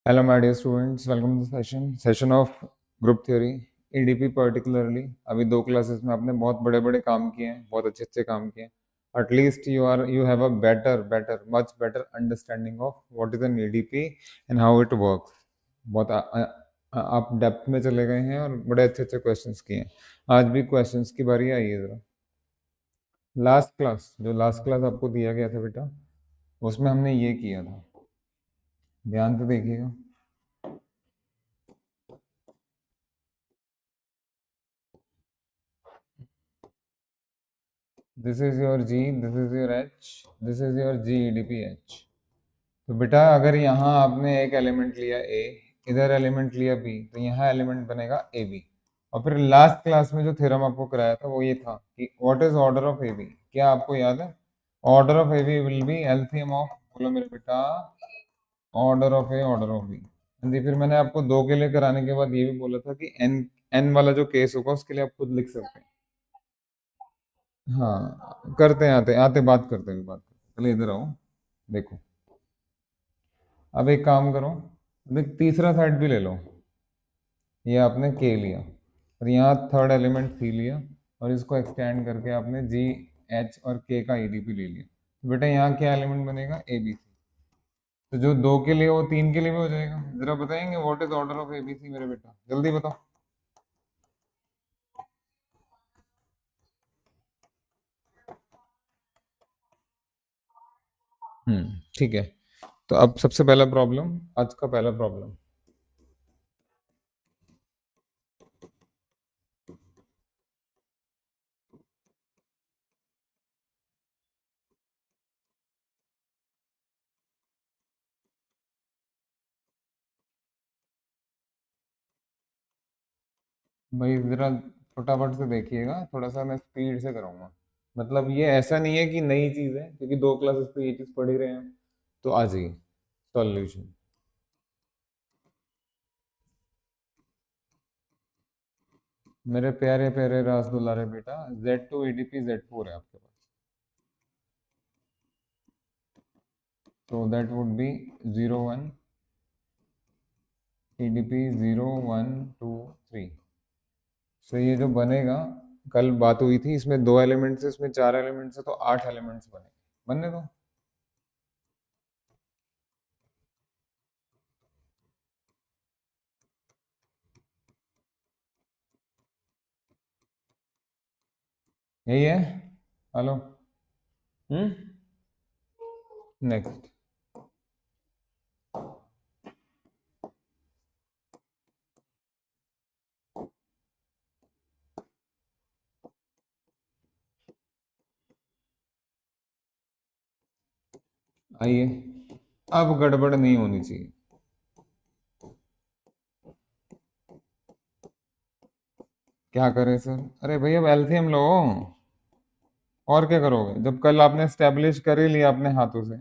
Hello, my dear students. Welcome to the session of group theory, EDP particularly. अभी 2 classes में आपने बहुत बड़े बड़े काम किए हैं, बहुत अच्छे अच्छे काम किए हैं. At least you have a much better understanding of what is an EDP and how it works. बहुत आप डेप्थ में चले गए हैं और बड़े अच्छे अच्छे क्वेश्चंस किए हैं. आज भी क्वेश्चंस की बारी आई है जरा. लास्ट क्लास आपको दिया गया था बेटा, उसमें हमने ये किया था. ध्यान से देखिएगा. This is your G, this is your H, this is your G E D P H. तो बेटा अगर यहाँ आपने एक एलिमेंट लिया ए, इधर एलिमेंट लिया बी, तो यहाँ एलिमेंट बनेगा ए बी. और फिर लास्ट क्लास में जो थ्योरम आपको कराया था वो ये था कि what is order of A B. क्या आपको याद है? Order of A B will be LCM of, बोलो मेरे बेटा, order of A order of B. जी, फिर मैंने आपको दो के लिए कराने के बाद ये भी बोला था कि एन एन वाला जो केस होगा उसके लिए आप खुद लिख सकते हैं. हाँ, करते हैं, आते आते बात करते हैं, बात करते हैं. चलिए इधर आओ, देखो. अब एक काम करो, अब एक तीसरा सेट भी ले लो. ये आपने के लिया और यहाँ थर्ड एलिमेंट सी लिया और इसको एक्सटेंड करके आपने जी एच और के का ईडीपी ले लिया. तो बेटा यहाँ क्या एलिमेंट बनेगा? A B C. तो जो दो के लिए वो तीन के लिए भी हो जाएगा. जरा बताएंगे what is order of A B C मेरे बेटा, जल्दी बताओ. ठीक है. तो अब सबसे पहला प्रॉब्लम, आज का पहला प्रॉब्लम. भाई जरा फटाफट से देखिएगा, थोड़ा सा मैं स्पीड से करूँगा. मतलब ये ऐसा नहीं है कि नई चीज़ है, क्योंकि 2 क्लासेस पे ये चीज़ पढ़ ही रहे हैं. तो आ जाइए. सॉल्यूशन. मेरे प्यारे प्यारे रास दुलारे बेटा, Z2 EDP Z4 है आपके पास. तो दैट वुड बी 0 1 EDP 0 1 2 3. सो ये जो बनेगा, कल बात हुई थी, इसमें 2 एलिमेंट्स है, इसमें 4 एलिमेंट्स है, तो 8 एलिमेंट्स बने. बनने दो. यही है. हेलो. हम्म. नेक्स्ट. आइए. अब गड़बड़ नहीं होनी चाहिए. क्या करें सर? अरे भाई अब एलसीएम लो. और क्या करोगे जब कल आपने स्टैब्लिश कर ही लिया अपने हाथों से.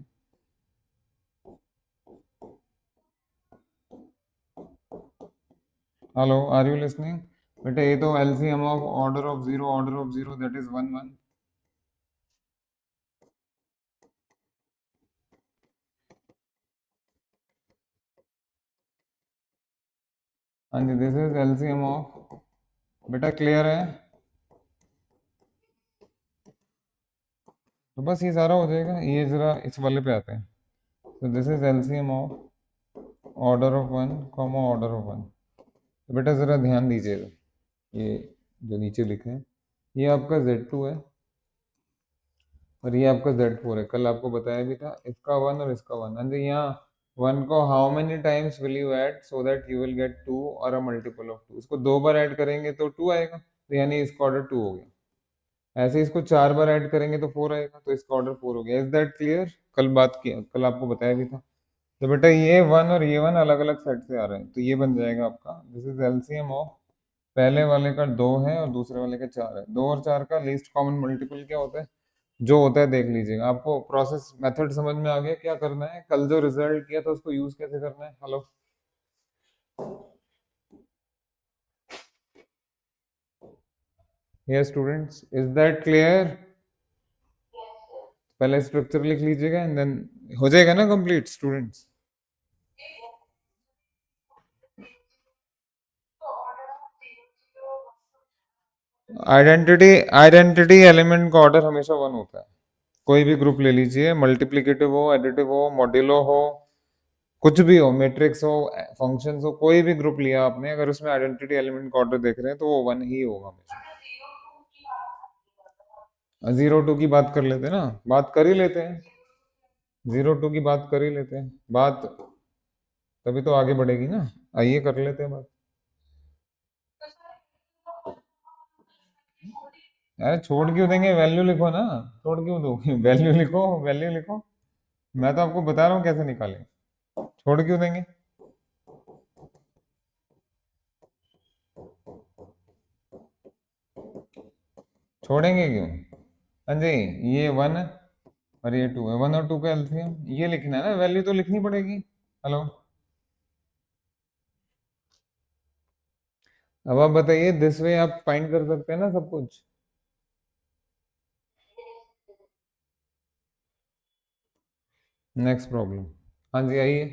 Hello, are you listening? बेटा ये तो LCM of order of zero that is 1 1. हाँ जी, दिस इज एलसीएम ऑफ. बेटा क्लियर है? तो बस ये सारा हो जाएगा. ये जरा इस वाले पे आते हैं. तो this is LCM of order of 1 comma order of 1. तो बेटा जरा ध्यान दीजिएगा. ये जो नीचे लिखे हैं, ये आपका Z2 है और ये आपका Z4 है. कल आपको बताया भी था, इसका 1 और इसका 1. हाँ जी, यहाँ 1 को how many times will you add so that you will get 2 और अ मल्टीपल ऑफ 2. इसको 2 बार ऐड करेंगे तो 2 आएगा, तो यानी इसका ऑर्डर 2 हो गया. ऐसे इसको 4 बार ऐड करेंगे तो 4 आएगा, तो इसका ऑर्डर 4 हो गया. Is that clear? कल बात किया, कल आपको बताया भी था. तो बेटा ये 1 और ये 1 अलग अलग सेट से आ रहे हैं, तो ये बन जाएगा आपका, दिस इज एलसीएम ऑफ पहले वाले का 2 है और दूसरे वाले का 4 है. 2 और 4 का लीस्ट कॉमन मल्टीपल क्या होता है? जो होता है देख लीजिएगा. आपको प्रोसेस मेथड समझ में आ गया क्या करना है? कल जो रिजल्ट किया था उसको यूज कैसे करना है? Hello. Yes students, is that clear? पहले स्ट्रक्चर लिख लीजिएगा एंड देन हो जाएगा ना complete students. Identity identity element का ऑर्डर हमेशा वन होता है। कोई भी ग्रुप ले लीजिए, मल्टीप्लिकेटिव हो, एडिटिव हो, मॉड्यूलो हो, कुछ भी हो, मैट्रिक्स हो, फंक्शंस हो, कोई भी ग्रुप लिया आपने, अगर उसमें आइडेंटिटी एलिमेंट का ऑर्डर देख रहे हैं तो वो वन ही होगा हमेशा। 0 2 की बात कर लेते हैं ना, बात कर ही लेते हैं। 0 2 की बात कर ही लेते हैं, बात तभी तो आगे बढ़ेगी ना। आइए कर लेते हैं बात। अरे छोड़ क्यों देंगे, वैल्यू लिखो ना। छोड़ क्यों दो वैल्यू लिखो, वैल्यू लिखो। मैं तो आपको बता रहा हूँ कैसे निकालें। छोड़ क्यों देंगे? छोड़ेंगे क्यों? हाँ जी, ये वन और ये टू है, 1 और 2 का एलसीएम ये लिखना है ना, वैल्यू तो लिखनी पड़ेगी। हेलो, अब आप बताइए, दिस वे आप फाइंड कर सकते हैं ना सब कुछ। Next problem. हाँ जी आइए।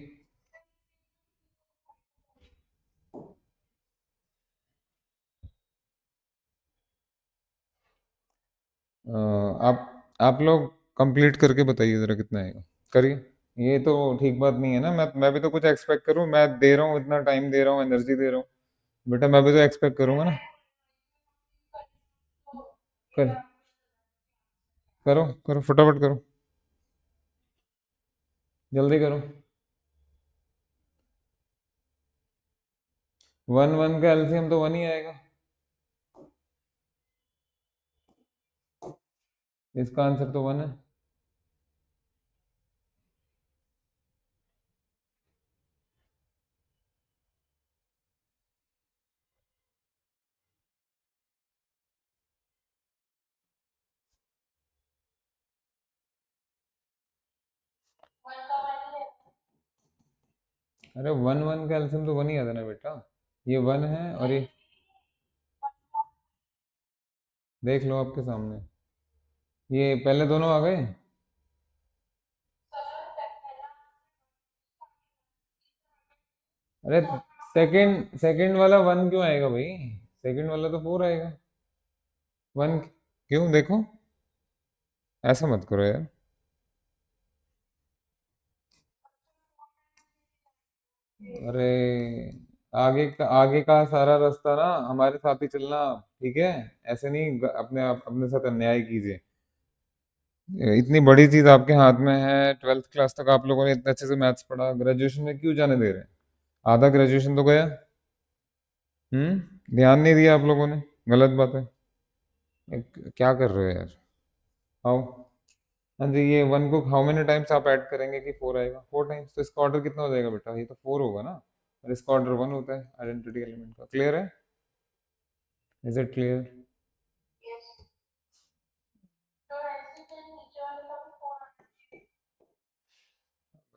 आप लोग कंप्लीट करके बताइए जरा कितना आएगा। करिए। ये तो ठीक बात नहीं है ना, मैं भी तो कुछ एक्सपेक्ट करूँ, मैं दे रहा हूँ, इतना टाइम दे रहा हूँ, एनर्जी दे रहा हूँ, बेटा मैं भी तो एक्सपेक्ट करूंगा ना। कर करो करो फटाफट करो, जल्दी करो। 1 1 का एलसीएम तो वन ही आएगा। इसका आंसर तो वन है। अरे 1 1 का एलसीएम तो वन ही आता ना बेटा। ये वन है और ये देख लो आपके सामने, ये पहले दोनों आ गए। अरे सेकंड सेकंड वाला वन क्यों आएगा भाई? सेकंड वाला तो फोर आएगा। वन क्यों, देखो, ऐसा मत करो यार। अरे आगे का सारा रास्ता ना हमारे साथ ही चलना, ठीक है? ऐसे नहीं अपने साथ अन्याय कीजिए। इतनी बड़ी चीज आपके हाथ में है, 12th क्लास तक आप लोगों ने इतने अच्छे से मैथ्स पढ़ा, ग्रेजुएशन में क्यों जाने दे रहे हैं? आधा ग्रेजुएशन तो गया। ध्यान नहीं दिया आप लोगों ने, गलत बात है। क्या कर रहे हो यार? आओ। हाँ जी, ये वन को हाउ मेनी टाइम्स आप ऐड करेंगे कि फोर आएगा? 4 टाइम्स, तो इसका ऑर्डर कितना हो जाएगा बेटा? ये तो फोर होगा ना, और इसका ऑर्डर वन होता है आइडेंटिटी एलिमेंट का। क्लियर है? Is it clear?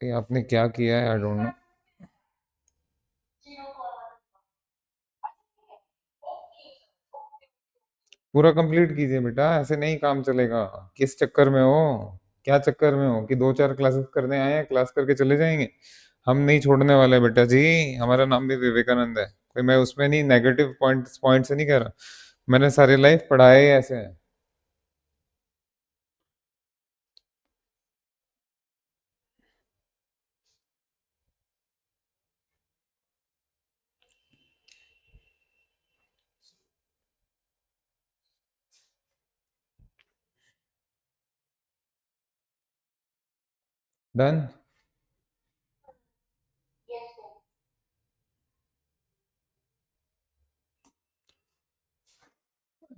ये आपने क्या किया है, आई डोंट नो। पूरा कंप्लीट कीजिए बेटा, ऐसे नहीं काम चलेगा। किस चक्कर में हो? क्या चक्कर में हो कि 2 4 क्लासेस करने आए हैं, क्लास करके चले जाएंगे? हम नहीं छोड़ने वाले बेटा जी। हमारा नाम भी विवेकानंद है, कोई मैं उसमें नहीं, नेगेटिव पॉइंट से नहीं कह रहा। मैंने सारी लाइफ पढ़ाए ही ऐसे हैं। डन।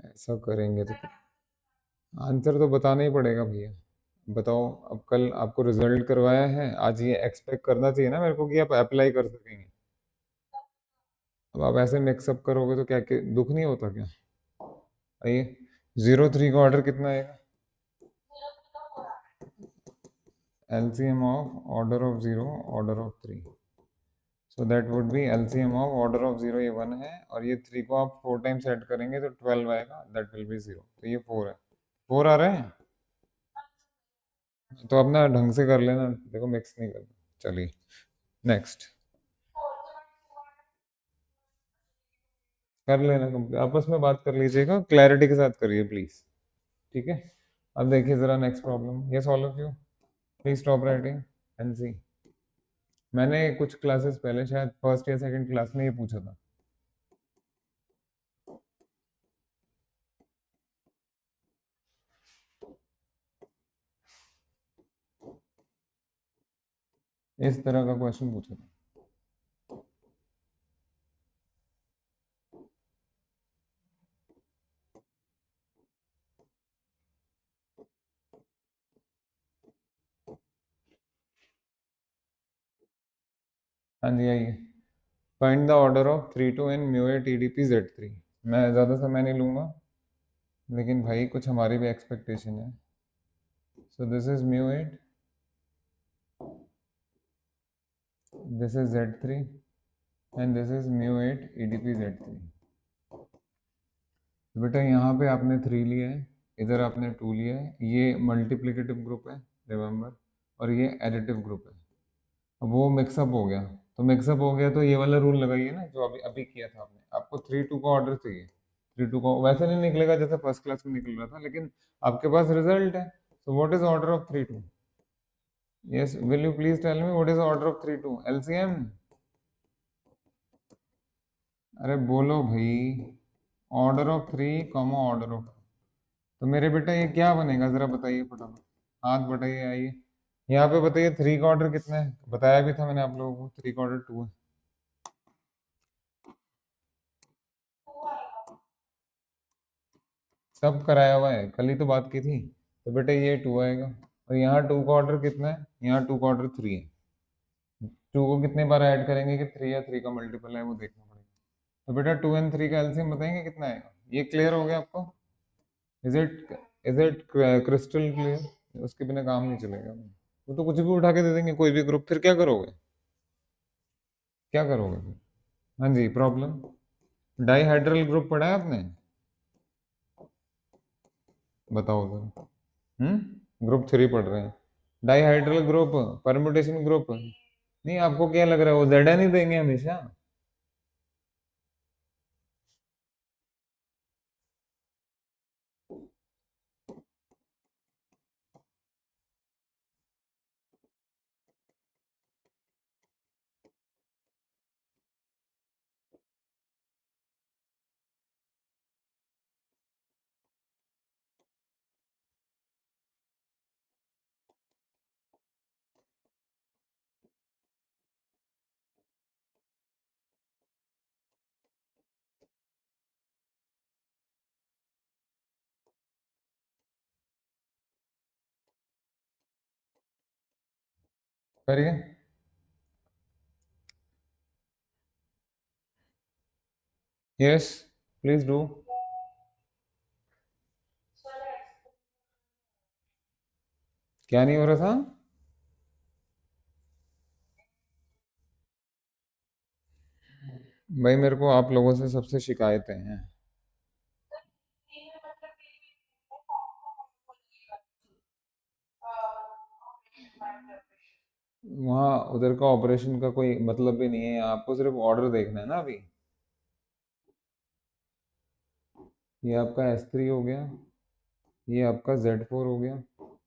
ऐसा करेंगे तो आंसर तो बताना ही पड़ेगा भैया। बताओ, अब कल आपको रिजल्ट करवाया है, आज ये एक्सपेक्ट करना चाहिए ना मेरे को कि आप अप्लाई कर सकेंगे। अब आप ऐसे मिक्सअप करोगे तो क्या दुख नहीं होता क्या? आइए। 0 3 का ऑर्डर कितना आएगा? LCM of order of 0, order of 3। So that would be LCM of order of 0, ये वन है, और ये 3 को आप 4 टाइम्स ऐड करेंगे तो 12 आएगा, दैट विल बी 0, तो ये 4 है। 4 आ रहे हैं? तो अपना ढंग से कर लेना, देखो मिक्स नहीं करना। चलिए नेक्स्ट। कर लेना कंप्लीट, आपस में बात कर लीजिएगा, क्लैरिटी के साथ करिए प्लीज। ठीक है, अब देखिए जरा next problem. Yes all of you please stop writing and see. मैंने कुछ क्लासेस पहले शायद फर्स्ट या सेकंड क्लास में ये पूछा था। इस तरह का क्वेश्चन पूछा था। हाँ जी आइए। Find the order of 3 to n mu eight EDP Z3। मैं ज़्यादा समय नहीं लूँगा, लेकिन भाई कुछ हमारी भी एक्सपेक्टेशन है। So this is mu eight, this is Z3 and this is mu eight EDP Z3। बेटा यहाँ पे आपने 3 लिया है, इधर आपने 2 लिया है, ये मल्टीप्लिकेटिव ग्रुप है रिमेंबर, और ये एडिटिव ग्रुप है। अब वो मिक्सअप हो गया, तो मिक्सअप हो गया तो ये वाला रूल लगाइए ना जो अभी अभी किया था आपने। आपको 3 2 का ऑर्डर चाहिए। 3 2 का वैसे नहीं निकलेगा जैसे फर्स्ट क्लास में निकल रहा था, लेकिन आपके पास रिजल्ट है। So what is order of 3 2? Yes, will you please tell me what is order of 3 2 LCM? अरे बोलो भाई, order of 3 comma order of. तो मेरे बेटा ये क्या बनेगा जरा बताइए फटाफट, हाथ बताइए आइए। यहाँ पे बताइए 3 का ऑर्डर कितना है, बताया भी था मैंने आप लोगों को, 3 का ऑर्डर 2 है। सब कराया हुआ है, कल ही तो बात की थी। तो बेटा ये 2 आएगा, और यहाँ 2 का ऑर्डर कितना है, यहाँ 2 का ऑर्डर 3 है। 2 को कितने बार ऐड करेंगे कि 3 या 3 का मल्टीपल है वो देखना पड़ेगा। तो बेटा 2 एंड 3 का एलसीएम बताएंगे कितना आएगा? ये क्लियर हो गया आपको? Is it, is it crystal clear? उसके बिना काम नहीं चलेगा। वो तो कुछ भी उठा के दे देंगे कोई भी ग्रुप, फिर क्या करोगे? क्या करोगे फिर? हाँ जी, प्रॉब्लम। डाईहाइड्रल ग्रुप पढ़ा है आपने? बताओ जरा। ग्रुप 3 पढ़ रहे हैं। Dihedral group, permutation group. नहीं, आपको क्या लग रहा है वो जेड नहीं देंगे हमेशा? करिए। Yes please do. क्या नहीं हो रहा था? भाई मेरे को आप लोगों से सबसे शिकायतें हैं। वहाँ उधर का ऑपरेशन का कोई मतलब भी नहीं है, आपको सिर्फ ऑर्डर देखना है ना अभी। ये आपका S3 हो गया, ये आपका Z4 हो गया,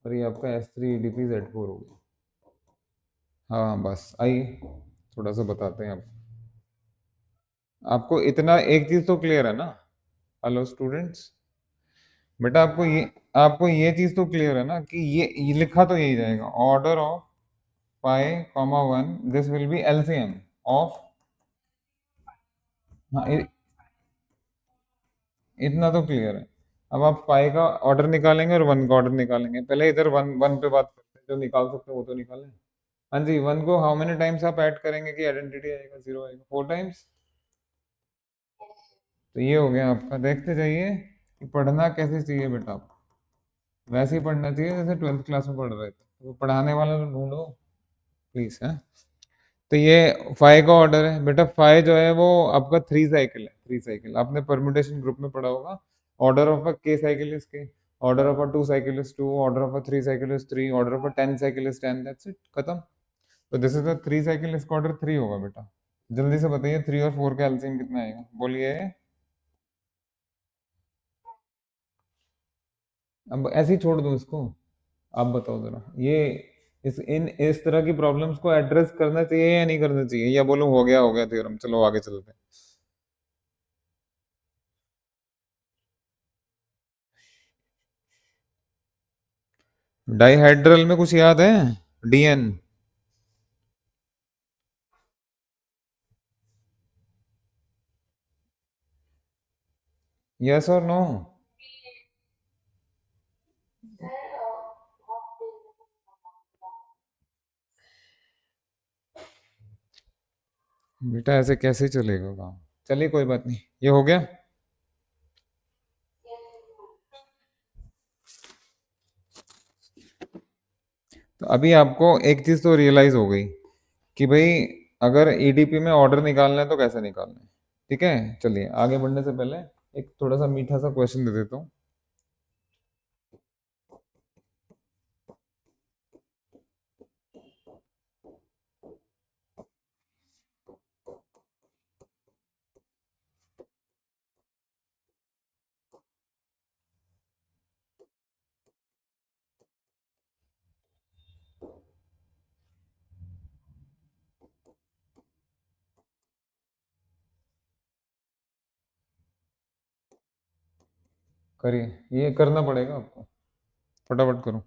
और ये आपका S3 EDP Z4 हो गया। हाँ बस आइए, थोड़ा सा बताते हैं आप। आपको इतना एक चीज तो क्लियर है ना? हेलो स्टूडेंट्स, बेटा आपको ये चीज तो क्लियर है ना कि ये लिखा तो यही जाएगा, order of pi comma 1, this will be LCM of. हाँ इतना तो क्लियर है। अब आप पाई का ऑर्डर निकालेंगे और 1 का ऑर्डर निकालेंगे। पहले इधर 1 1 पे बात करते हैं, जो निकाल सकते हैं वो तो निकालें। हाँ जी, 1 को हाउ मेनी टाइम्स आप ऐड करेंगे कि आइडेंटिटी आएगा, 0 आएगा? 4 टाइम्स। तो ये हो गया आपका। देखते जाइए कि पढ़ना कैसे चाहिए बेटा आपको। वैसे ही पढ़ना चाहिए जैसे 12th क्लास में पढ़ रहे थे। तो पढ़ाने वाला तो ढूंढो प्लीज है। तो ये फाइव का ऑर्डर है बेटा। फाइव जो है वो आपका 3 साइकिल है। 3 साइकिल आपने परम्यूटेशन ग्रुप में पढ़ा होगा। ऑर्डर ऑफ अ के साइकिल इज के, order of a 2 cycle is 2, order of a 3 cycle is 3, order of a 10 cycle is 10। That's it, खत्म। तो दिस इज द 3 साइकिल, इसका ऑर्डर 3 होगा बेटा। जल्दी से बताइए 3 और 4 का एलसीएम कितना आएगा, बोलिए। अब ऐसे ही छोड़ दूं इसको? आप बताओ जरा, ये इस तरह की प्रॉब्लम्स को एड्रेस करना चाहिए या नहीं करना चाहिए, या बोलो हो गया थ्योरम, चलो आगे चलते हैं। डाइहाइड्रल में कुछ याद है? डीएन। यस और नो? बेटा ऐसे कैसे चलेगा काम? चलिए कोई बात नहीं, ये हो गया। तो अभी आपको एक चीज तो रियलाइज हो गई कि भाई अगर ईडीपी में ऑर्डर निकालना है तो कैसे निकालना है। ठीक है, चलिए आगे बढ़ने से पहले एक थोड़ा सा मीठा सा क्वेश्चन दे देता हूँ। करिए, ये करना पड़ेगा आपको, फटाफट करो।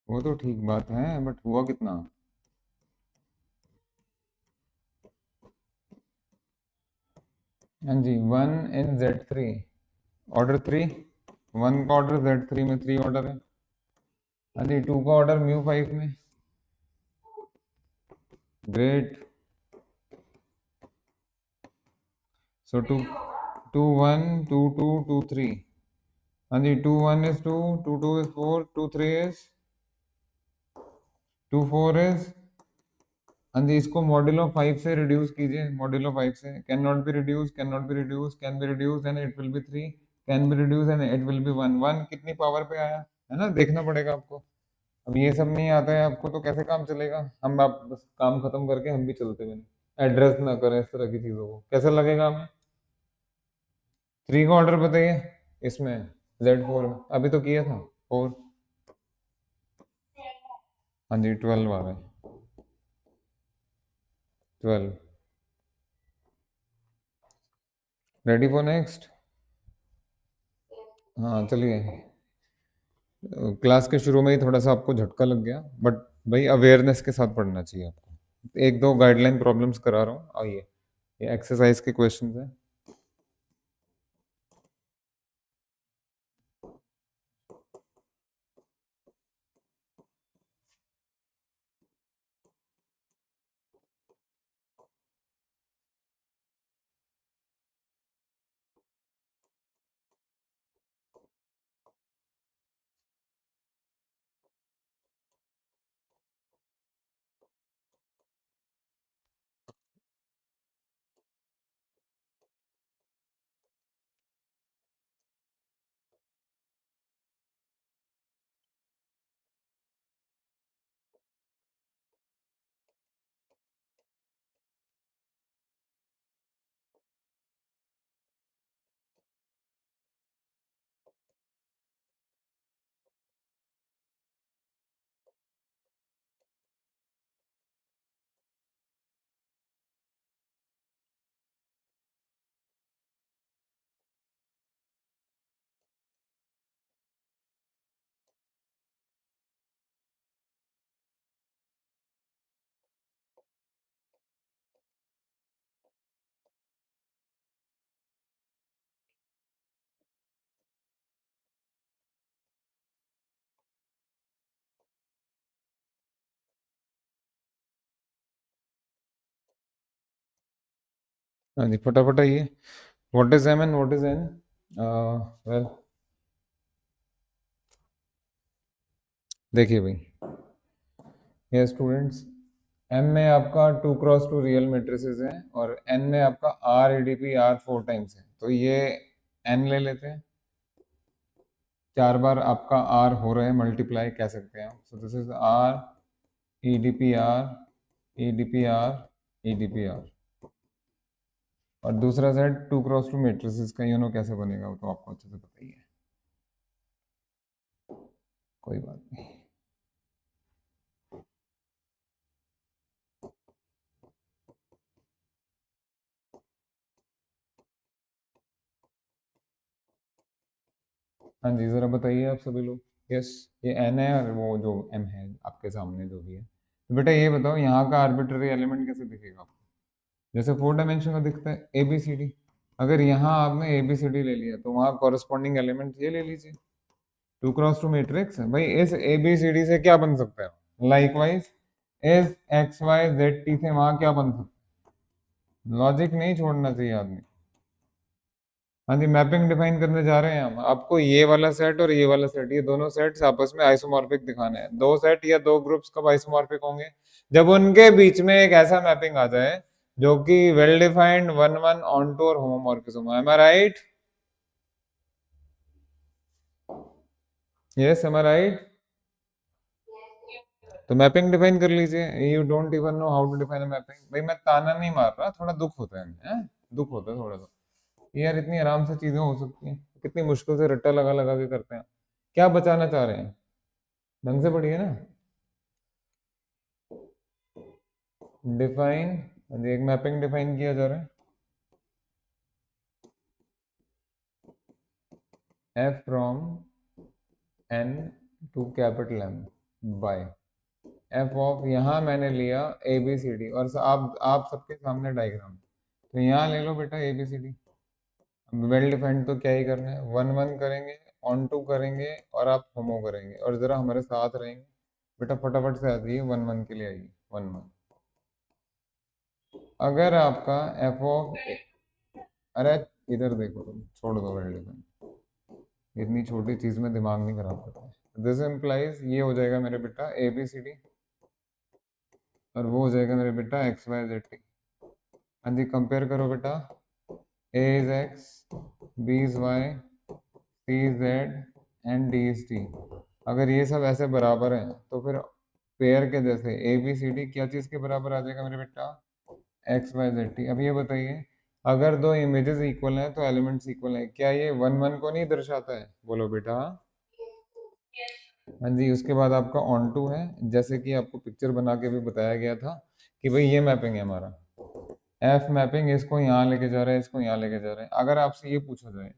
वो तो ठीक बात है, बट हुआ कितना? हाँ जी, 1 in Z3, ऑर्डर 3। वन का ऑर्डर Z3 में 3 ऑर्डर है। हाँ जी, 2 का ऑर्डर μ5 में। ग्रेट। So two 1, 2 2 2 3। हाँ जी, 2 1 is 2, 2 2 is 4, 2 3 is 2 4 is। हाँ जी, इसको मॉड्यूलो 5 से रिड्यूस कीजिए, मॉड्यूलो 5 से। Can not be reduce, can not be reduce, can be reduce and it will be 3, can be reduce and it will be 1। 1 कितनी power पे आया है ना, देखना पड़ेगा आपको। अब ये सब नहीं आता है आपको तो कैसे काम चलेगा? हम आप बस काम खत्म करके हम भी चलते हुए एड्रेस ना करें इस तरह की चीजों को, कैसे लगेगा हमें? 3 का ऑर्डर बताइए इसमें, Z4 में अभी तो किया था 4। हाँ जी, 12 आ गए। 12। Ready for next? हाँ चलिए। क्लास के शुरू में ही थोड़ा सा आपको झटका लग गया, बट भाई अवेयरनेस के साथ पढ़ना चाहिए आपको। एक दो गाइडलाइन प्रॉब्लम्स करा रहा हूँ, आइए। ये एक्सरसाइज के क्वेश्चन है। हाँ जी, फटाफट आइए। What is M and what is N? Well, देखिए भाई, ये स्टूडेंट्स, एम में आपका 2x2 रियल मेट्रिसेस हैं और एन में आपका आर एडीपी आर 4 टाइम्स है, तो ये एन ले लेते हैं। 4 बार आपका आर हो रहा है, मल्टीप्लाई कह सकते हैं। So this is R EDP R EDP R EDP R. और दूसरा सेट 2x2 मेट्रिसेस का यूनो कैसे बनेगा वो तो आपको अच्छे से पता ही है, कोई बात नहीं। हाँ जी, ज़रा बताइए आप सभी लोग। यस, ये एन है और वो जो एम है आपके सामने जो भी है। तो बेटा ये बताओ, यहाँ का आर्बिट्ररी एलिमेंट कैसे दिखेगा आपको? जैसे 4 डायमेंशन का दिखता है ए बी सी डी। अगर यहाँ आपने ए बी सी डी ले लिया तो वहाँ कॉरेस्पॉन्डिंग एलिमेंट ये ले लीजिए। 2x2 मैट्रिक्स है भाई, इस ए बी सी डी से क्या बन सकता है? लाइकवाइज इस एक्स वाई जेड टी से वहाँ क्या बन सकता है? लॉजिक नहीं छोड़ना चाहिए आदमी। हाँ जी, मैपिंग डिफाइन करने जा रहे हैं हम। आपको ये वाला सेट और ये वाला सेट, ये दोनों सेट्स आपस में आइसोमॉर्फिक दिखाने हैं। दो सेट या दो ग्रुप्स कब आइसोमॉर्फिक होंगे? जब उनके बीच में एक ऐसा मैपिंग आ जाए जो कि well defined one one onto और homomorphism. Am I right? Yes, am I right? तो मैपिंग डिफाइन कर लीजिए। You don't even know how to define a mapping. भाई मैं ताना नहीं मार रहा, थोड़ा दुख होता है हैं? दुख होता है थोड़ा सा। यार इतनी आराम से चीजें हो सकती हैं, कितनी मुश्किल से रट्टा लगा लगा के करते हैं। क्या बचाना चाह रहे हैं? ढंग से पढ़िए ना। डिफाइन, एक मैपिंग डिफाइन किया जा रहा है। F from N to capital M by F of, यहाँ मैंने लिया ए बी सी डी और आप सबके सामने डायग्राम। तो यहाँ ले लो बेटा A B C D. Well defined तो क्या ही करना है, वन वन करेंगे, ऑन टू करेंगे और आप होमो करेंगे और जरा हमारे साथ रहेंगे। बेटा फटाफट से आ जाइए, वन वन के लिए आइए। वन वन, अगर आपका एफ ऑफ, अरे इधर देखो, तुम छोड़ दो वेल डिफाइंड, इतनी छोटी चीज में दिमाग नहीं खराब करता। दिस इम्प्लाइज ये हो जाएगा मेरे बेटा ए बी सी डी और वो हो जाएगा मेरे बेटा एक्स वाई जेड टी। हाँ जी, कंपेयर करो बेटा। A is X, B is Y, C is Z and D is T. अगर ये सब ऐसे बराबर हैं तो फिर पेयर के जैसे ए बी सी डी क्या चीज के बराबर आ जाएगा मेरे बेटा? X Y Z T. अब ये बताइए, अगर दो इमेजेस इक्वल हैं तो एलिमेंट्स इक्वल हैं, क्या ये वन वन को नहीं दर्शाता है? बोलो बेटा। हाँ जी, उसके बाद आपका ऑन टू है, जैसे कि आपको पिक्चर बना के भी बताया गया था कि भाई ये मैपिंग है हमारा। एफ मैपिंग इसको यहाँ लेके जा रहा है, इसको यहाँ लेके जा रहा है। अगर आपसे ये पूछा जाए,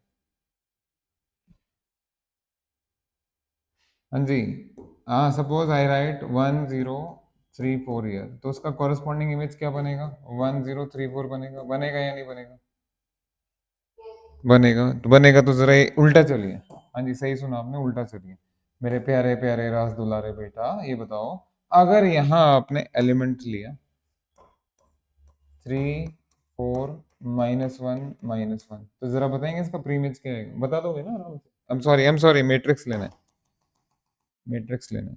हाँ जी, हाँ सपोज आई राइट 1034 ईयर, तो उसका कॉरेस्पॉन्डिंग इमेज क्या बनेगा? 1034 बनेगा। बनेगा या नहीं बनेगा? बनेगा। तो बनेगा तो जरा ये उल्टा चलिए। हाँ जी, सही सुना आपने, उल्टा चलिए। मेरे प्यारे प्यारे रास दुलारे बेटा, ये बताओ, अगर यहाँ आपने एलिमेंट लिया 3 4 -1 -1, तो जरा बताएंगे इसका प्रीमिक्स क्या है? बता दोगे ना आराम से? आई एम सॉरी, मैट्रिक्स लेना है, मैट्रिक्स लेना है।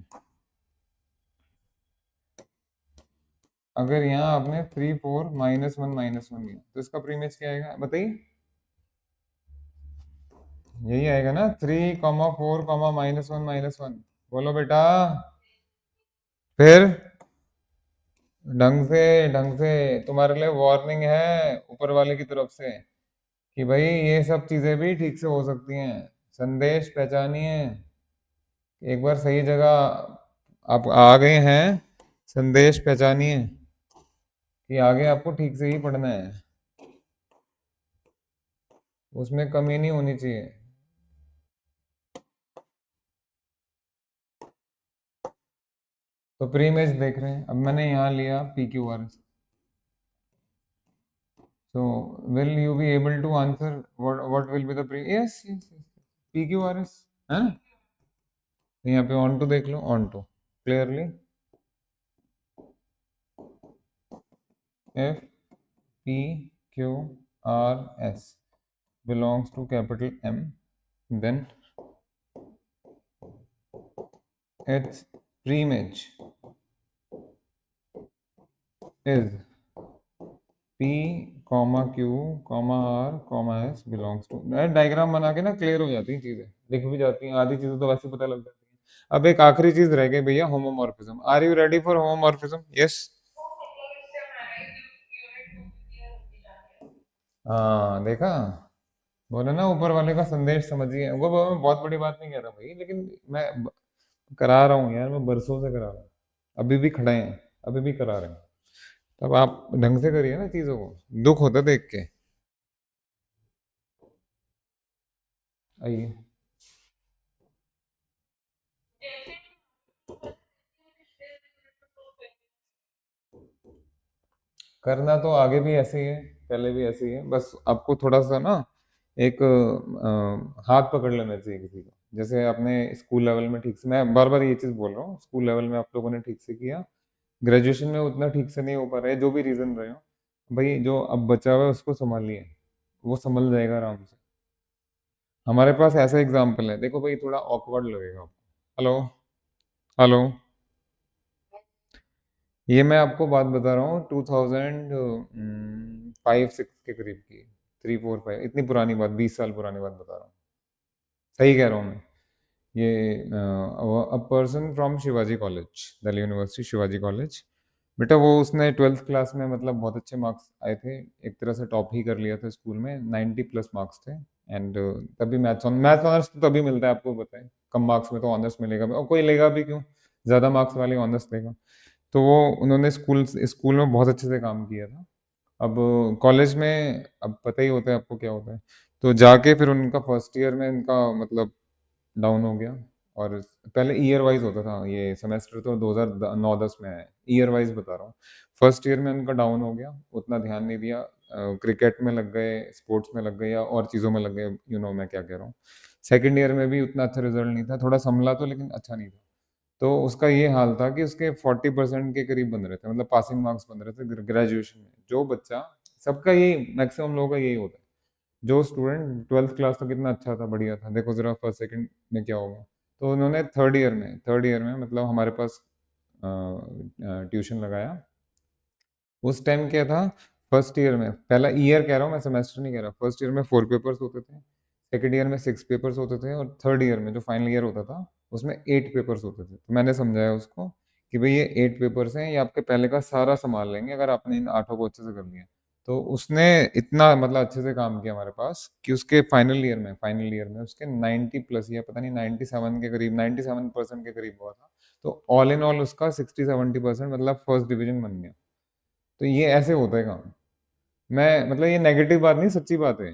अगर यहाँ आपने 3 4 -1 लिया तो इसका प्रीमिक्स क्या आएगा बताइए? यही आएगा ना, 3 4 -1 -1। बोलो बेटा। फिर ढंग से, तुम्हारे लिए वार्निंग है ऊपर वाले की तरफ से कि भाई ये सब चीजें भी ठीक से हो सकती हैं। संदेश पहचानिए, एक बार सही जगह आप आ गए हैं। संदेश पहचानिए कि आगे आपको ठीक से ही पढ़ना है, उसमें कमी नहीं होनी चाहिए। तो प्री इमेज देख रहे हैं, अब मैंने यहाँ लिया P Q R S. So will you be able to answer what will be the pre? Yes yes, P Q R S है ना। तो यहाँ पे ऑन टू देख लो, onto clearly, F P Q R S belongs to capital M, then its preimage is P, Q, R, S belongs to। Diagram बना के ना क्लियर हो जाती हैं चीजें, दिख भी जाती हैं, आधी चीजें तो वैसे पता लग जाती हैं। अब एक आखिरी चीज रह गई भैया, homomorphism. Are you ready for homomorphism? Yes. हाँ देखा, बोले ना ऊपर वाले का संदेश समझिए। वो मैं बहुत बड़ी बात नहीं कह रहा भाई, लेकिन करा रहा हूँ यार, मैं बरसों से करा रहा हूँ, अभी भी खड़े हैं, अभी भी करा रहे हैं। तब आप ढंग से करिए ना चीजों को, दुख होता है देख के। आइए। करना तो आगे भी ऐसे ही है, पहले भी ऐसे ही है, बस आपको थोड़ा सा ना एक हाथ पकड़ लेना चाहिए किसी का। जैसे आपने स्कूल लेवल में ठीक से, मैं बार बार ये चीज बोल रहा हूँ, स्कूल लेवल में आप लोगों ने ठीक से किया, ग्रेजुएशन में उतना ठीक से नहीं हो पा रहा है, जो भी रीजन रहे हो, भाई जो अब बचा हुआ है उसको संभालिए, वो संभल जाएगा आराम से। हमारे पास ऐसा एग्जाम्पल है, देखो भाई थोड़ा ऑकवर्ड लगेगा आपको। Hello, hello. ये मैं आपको बात बता रहा हूँ 2005-6 के करीब की, 3-4-5, इतनी पुरानी बात, 20 साल पुरानी बात बता रहा हूँ। सही कह रहा हूँ मैं। ये a person from Shivaji college, Delhi university Shivaji college. बेटा वो उसने 12th क्लास में मतलब बहुत अच्छे मार्क्स आए थे, एक तरह से टॉप ही कर लिया था स्कूल में, 90+ मार्क्स थे। एंड तभी मैथ्स ऑनर्स तो तभी मिलता है, आपको बताएं, कम मार्क्स में तो ऑनर्स मिलेगा भी, और कोई लेगा भी क्यों, ज़्यादा मार्क्स वाले ऑनर्स लेगा। तो वो उन्होंने स्कूल स्कूल में बहुत अच्छे से काम किया था। अब कॉलेज में अब पता ही होता है आपको क्या होता है। तो जाके फिर उनका फर्स्ट ईयर में इनका मतलब डाउन हो गया। और पहले ईयर वाइज होता था, ये सेमेस्टर तो 2009-10 में है, ईयर वाइज बता रहा हूँ। फर्स्ट ईयर में उनका डाउन हो गया, उतना ध्यान नहीं दिया, क्रिकेट में लग गए, स्पोर्ट्स में लग गए, या और चीज़ों में लग गए, मैं क्या कह रहा हूँ। सेकेंड ईयर में भी उतना अच्छा रिजल्ट नहीं था, थोड़ा संभला तो, लेकिन अच्छा नहीं था। तो उसका ये हाल था कि उसके 40% के करीब बन रहे थे, मतलब पासिंग मार्क्स बन रहे थे ग्रेजुएशन में। जो बच्चा, सबका यही, मैक्सिमम लोगों का यही होता है, जो स्टूडेंट 12th क्लास तक कितना अच्छा था, बढ़िया था, देखो जरा फर्स्ट सेकंड में क्या होगा। तो उन्होंने थर्ड ईयर में मतलब हमारे पास ट्यूशन लगाया। उस टाइम क्या था, फर्स्ट ईयर में, पहला ईयर कह रहा हूँ मैं, सेमेस्टर नहीं कह रहा, फर्स्ट ईयर में 4 पेपर्स होते थे, सेकेंड ईयर में 6 पेपर्स होते थे, और थर्ड ईयर में जो फाइनल ईयर होता था उसमें 8 पेपर्स होते थे। तो मैंने समझाया उसको कि भाई ये 8 पेपर्स हैं, ये आपके पहले का सारा संभाल लेंगे अगर आपने इन 8 को अच्छे से कर लिया। तो उसने इतना मतलब अच्छे से काम किया हमारे पास कि उसके फाइनल ईयर में उसके 90+ या पता नहीं 97 के करीब, 97% के करीब हुआ था। तो ऑल इन ऑल उसका 60-70% मतलब फर्स्ट डिवीजन बन गया। तो ये ऐसे होता है काम। मैं मतलब ये नेगेटिव बात नहीं, सच्ची बात है।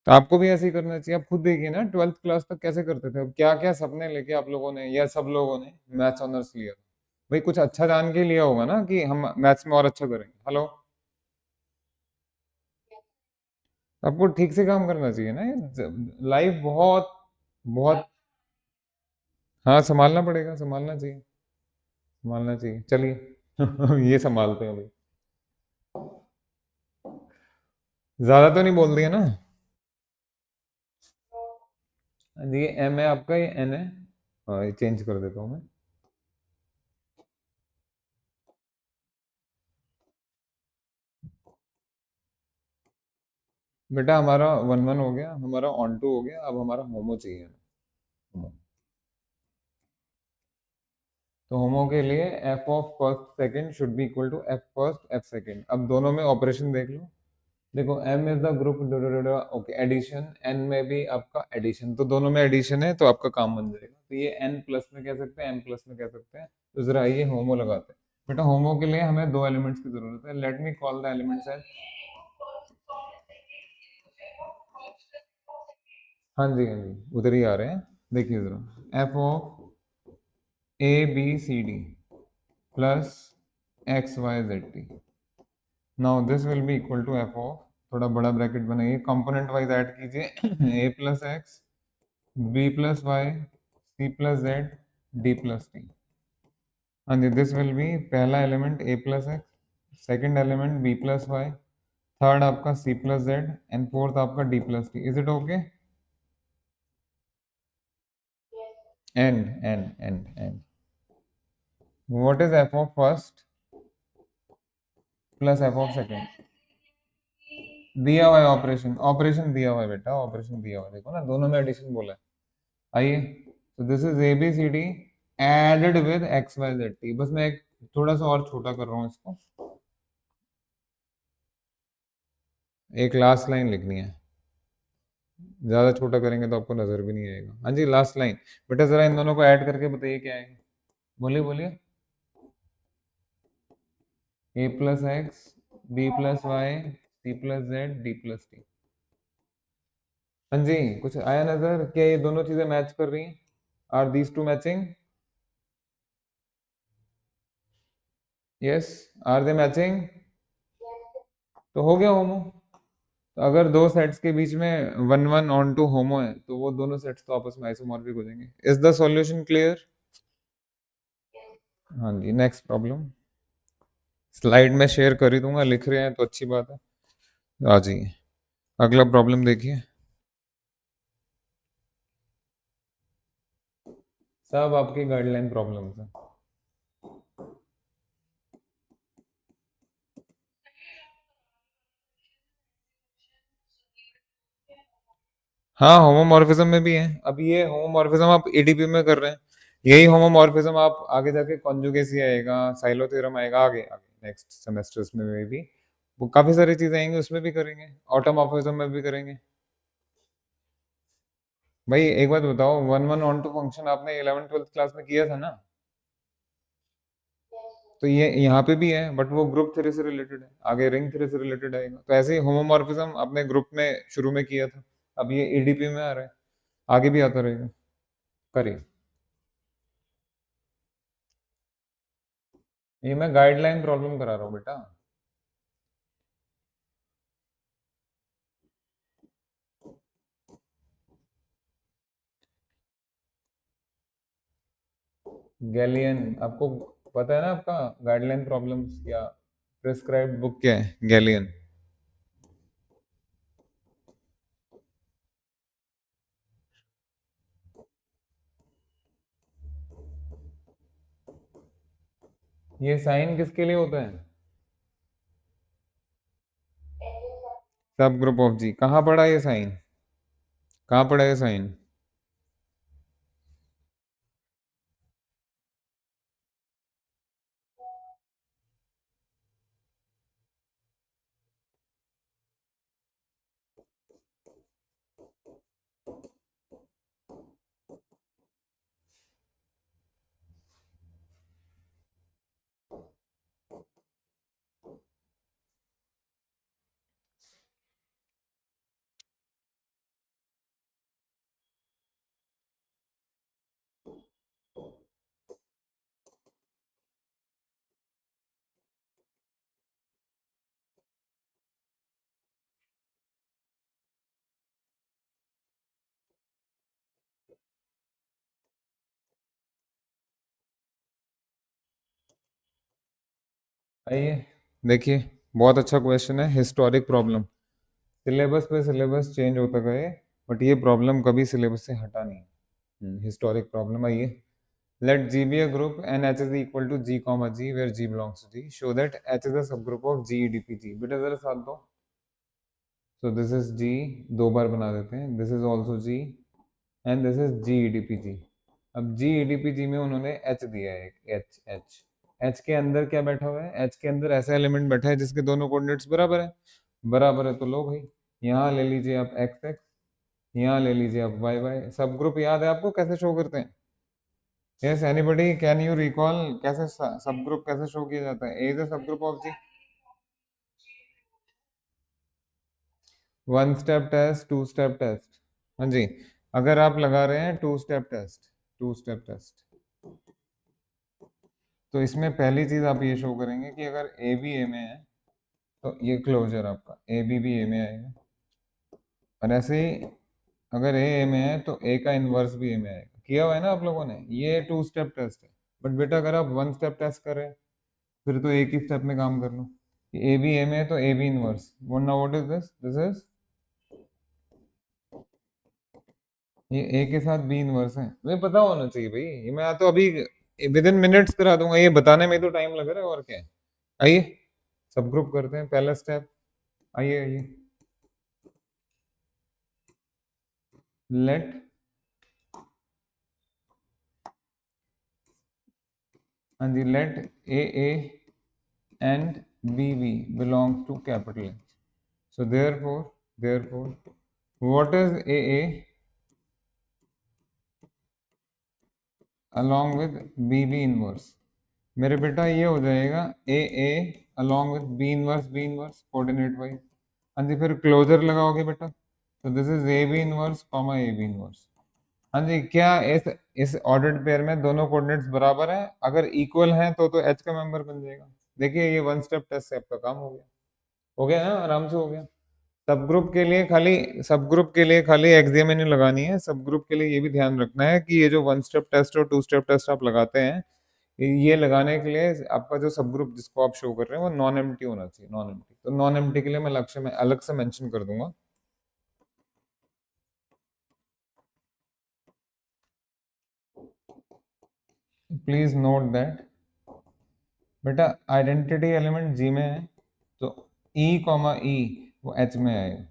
तो आपको भी ऐसे ही करना चाहिए। आप खुद देखिए ना 12th क्लास तक कैसे करते थे, क्या क्या सपने लेके आप लोगों ने या सब लोगों ने मैथ्स ऑनर्स लिया। भाई कुछ अच्छा जान के लिया होगा ना कि हम मैथ्स में और अच्छा करेंगे। हेलो, आपको ठीक से काम करना चाहिए ना, लाइफ बहुत बहुत। हाँ संभालना पड़ेगा, संभालना चाहिए, संभालना चाहिए, चलिए ये संभालते हैं भाई। ज्यादा तो नहीं बोल दिया ना? ये एम है आपका, ये एन है। हाँ ये चेंज कर देता हूँ मैं। बेटा हमारा 1-1 हो गया, हमारा ऑन 2 हो गया, अब हमारा होमो चाहिए। होमो। तो होमो के लिए F of first second should be equal to F first F second. अब दोनों में ऑपरेशन देख लो। देखो M is the group, okay, addition, N में भी आपका एडिशन, तो दोनों में एडिशन है, तो आपका काम बन जाएगा। तो ये एन प्लस में कह सकते हैं, एम प्लस में कह सकते हैं। तो जरा आइए होमो लगाते हैं। बेटा होमो के लिए हमें दो एलिमेंट्स की जरूरत है, let me call the elements as. हाँ जी, हाँ जी, उधर ही आ रहे हैं। देखिए जरा, F of ABCD plus XYZT। Now this will be equal to F of, थोड़ा बड़ा ब्रैकेट बनाइए, कंपोनेंट वाइज ऐड कीजिए A plus X, B plus Y, C plus Z, D plus T. हाँ जी, दिस विल बी पहला element A plus X, second element B plus Y, third आपका C plus Z and fourth आपका D plus T. Is it okay? And what is F of first plus F of second? दिया हुआ है operation, operation दिया हुआ है बेटा, operation दिया हुआ है, देखो ना दोनों में एडिशन बोला है। आइए, तो this is A B C D added with X Y Z T. बस मैं एक थोड़ा सा और छोटा कर रहा हूँ इसको, एक लास्ट लाइन लिखनी है, ज्यादा छोटा करेंगे तो आपको नजर भी नहीं आएगा। हाँ जी, लास्ट लाइन। बेटा जरा इन दोनों को ऐड करके बताइए क्या आएगा, बोलिए बोलिए। A plus X B plus Y C plus Z D plus T. हाँ जी, कुछ आया नजर? क्या ये दोनों चीजें मैच कर रही हैं? Are these two matching? Yes, are they matching? तो हो गया होमो। तो अगर दो सेट्स के बीच में वन वन ऑन टू होमो है तो वो दोनों सेट्स तो आपस में आइसोमॉर्फिक हो जाएंगे। Is the solution clear? हाँ जी, नेक्स्ट प्रॉब्लम स्लाइड में शेयर कर ही दूंगा, लिख रहे हैं तो अच्छी बात है। आ जाइए, अगला प्रॉब्लम देखिए। सब आपकी गाइडलाइन प्रॉब्लम्स है। हाँ, होमोमॉर्फिज्म में भी है। अब ये होमोमॉर्फिज्म आप एडीपी में कर रहे हैं, यही होमोमॉर्फिज्म आप आगे जाके कॉन्जुगेसी आएगा, साइलो थ्योरम आएगा, आगे आगे नेक्स्ट सेमेस्टर्स में भी वो काफी सारी चीजें आएंगी, उसमें भी करेंगे, ऑटोमॉर्फिज्म में भी करेंगे। भाई एक बात बताओ, one one onto function आपने 11th 12th क्लास में किया था ना? तो ये यहाँ पे भी है, बट वो ग्रुप थ्योरी से रिलेटेड है, आगे रिंग थ्योरी से रिलेटेड आएगा। तो ऐसे ही होमोमॉर्फिज्म आपने ग्रुप में शुरू में किया था, अब ये एडीपी में आ रहा है, आगे भी आता रहेगा। करिए, ये मैं गाइडलाइन प्रॉब्लम करा रहा हूँ बेटा। गैलियन, आपको पता है ना आपका गाइडलाइन प्रॉब्लम्स या प्रिस्क्राइब्ड बुक क्या है? गैलियन। ये साइन किसके लिए होता है? सब ग्रुप ऑफ जी। कहाँ पढ़ा ये साइन? कहाँ पढ़ा ये साइन? आइए देखिए, बहुत अच्छा क्वेश्चन है, हिस्टोरिक प्रॉब्लम। सिलेबस पे सिलेबस चेंज होता गए, बट ये प्रॉब्लम कभी सिलेबस से हटा नहीं। Historic problem. आइए, late G be a group and H is equal to G comma G where G belongs to G. Show that H is a subgroup of G EDPG। बेटा जरा साथ दो। So this is G, दो बार बना देते हैं, this is also G and this is G EDPG। अब G EDPG में उन्होंने H दिया है, एक H के अंदर क्या बैठा हुआ है? H के अंदर ऐसा एलिमेंट बैठा है जिसके दोनों कोऑर्डिनेट्स बराबर है। बराबर है तो लो भाई, यहाँ ले लीजिए आप x, यहाँ ले लीजिए आप y। सब ग्रुप याद है आपको कैसे शो करते हैं? Yes, anybody can you recall कैसे सब ग्रुप कैसे शो किया जाता है? ए is a subgroup of G. One step test, two step test. हाँ जी, अगर आप लगा रहे हैं टू स्टेप टेस्ट, तो इसमें पहली चीज आप ये शो करेंगे कि अगर ए भी ए में है तो ये क्लोजर आपका ए भी ए में आएगा, और ऐसे ही अगर ए में है तो ए का इनवर्स भी ए में आएगा। किया हुआ है ना आप लोगों ने? ये टू स्टेप टेस्ट है। बट बेटा अगर आप वन स्टेप टेस्ट कर रहे हैं फिर तो एक ही स्टेप में काम कर लो। ए बी ए में है तो A B inverse. What is this? This is, ये ए के साथ बी इनवर्स है, मुझे पता होना चाहिए भाई। ये मैं तो अभी विद इन मिनट्स करा दूंगा, ये बताने में तो टाइम लग रहा है और क्या है। आइए सब ग्रुप करते हैं, पहला स्टेप। आइए आइए, लेट, हाँ जी, let A A and B B belongs to capital A. So therefore what is A A along with B B inverse? मेरे बेटा ये हो जाएगा A A along with B inverse coordinate wise. हाँ जी, फिर क्लोजर लगाओगे बेटा, तो this is A B inverse comma A B inverse. हाँ जी, क्या इस ऑर्डर्ड पेयर में दोनों कोऑर्डिनेट्स बराबर हैं? अगर इक्वल हैं तो एच का मेंबर बन जाएगा। देखिए ये वन स्टेप टेस्ट से आपका काम हो गया। हो गया ना, आराम से हो गया। सब ग्रुप के लिए खाली एक्सएम नहीं लगानी है, सब ग्रुप के लिए ये भी ध्यान रखना है कि ये जो वन स्टेप टेस्ट और टू स्टेप टेस्ट आप लगाते हैं, ये लगाने के लिए आपका जो सब ग्रुप जिसको आप शो कर रहे हैं वो नॉन एम्प्टी होना चाहिए, नॉन एम्प्टी। तो नॉन एम्प्टी के लिए मैं लक्ष्य में अलग से मेंशन कर दूंगा। प्लीज नोट दैट बेटा आइडेंटिटी एलिमेंट जी में है तो ई कॉमा ई वो एच में आएगा,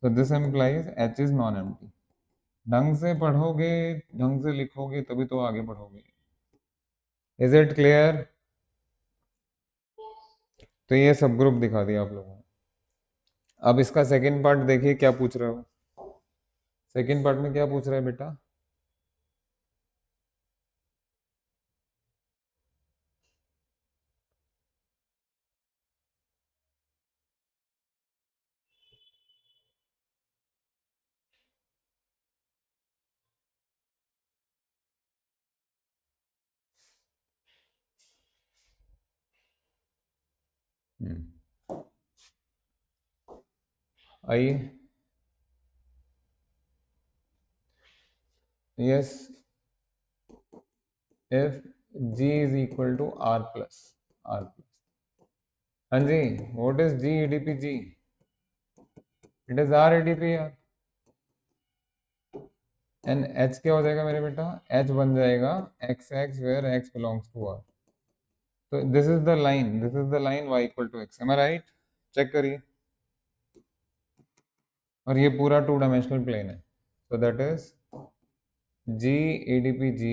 तो this implies H is non empty. ढंग से पढ़ोगे, ढंग से लिखोगे तभी तो आगे बढ़ोगे। Is it clear? तो ये सब ग्रुप दिखा दिया आप लोगों ने। अब इसका सेकंड पार्ट देखिए क्या पूछ रहे हो। सेकंड पार्ट में क्या पूछ रहा है बेटा? हम्म, आइए। Yes, if G is equal to R plus. हाँ जी, what is G ADP G? It is R ADP यार। एंड एच क्या हो जाएगा मेरे बेटा? एच बन जाएगा X X where X belongs to R. तो this is the line Y equal to X, am I right? Check करिए। और ये पूरा टू डायमेंशनल प्लेन है, so that is G ADP G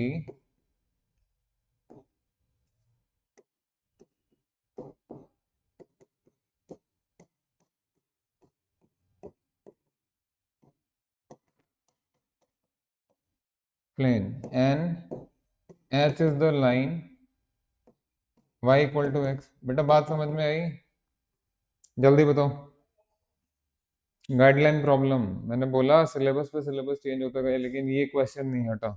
plane and H is the line y equal to x। बेटा बात समझ में आई? जल्दी बताओ। गाइडलाइन प्रॉब्लम, मैंने बोला सिलेबस पे सिलेबस चेंज होता गया लेकिन ये क्वेश्चन नहीं हटा,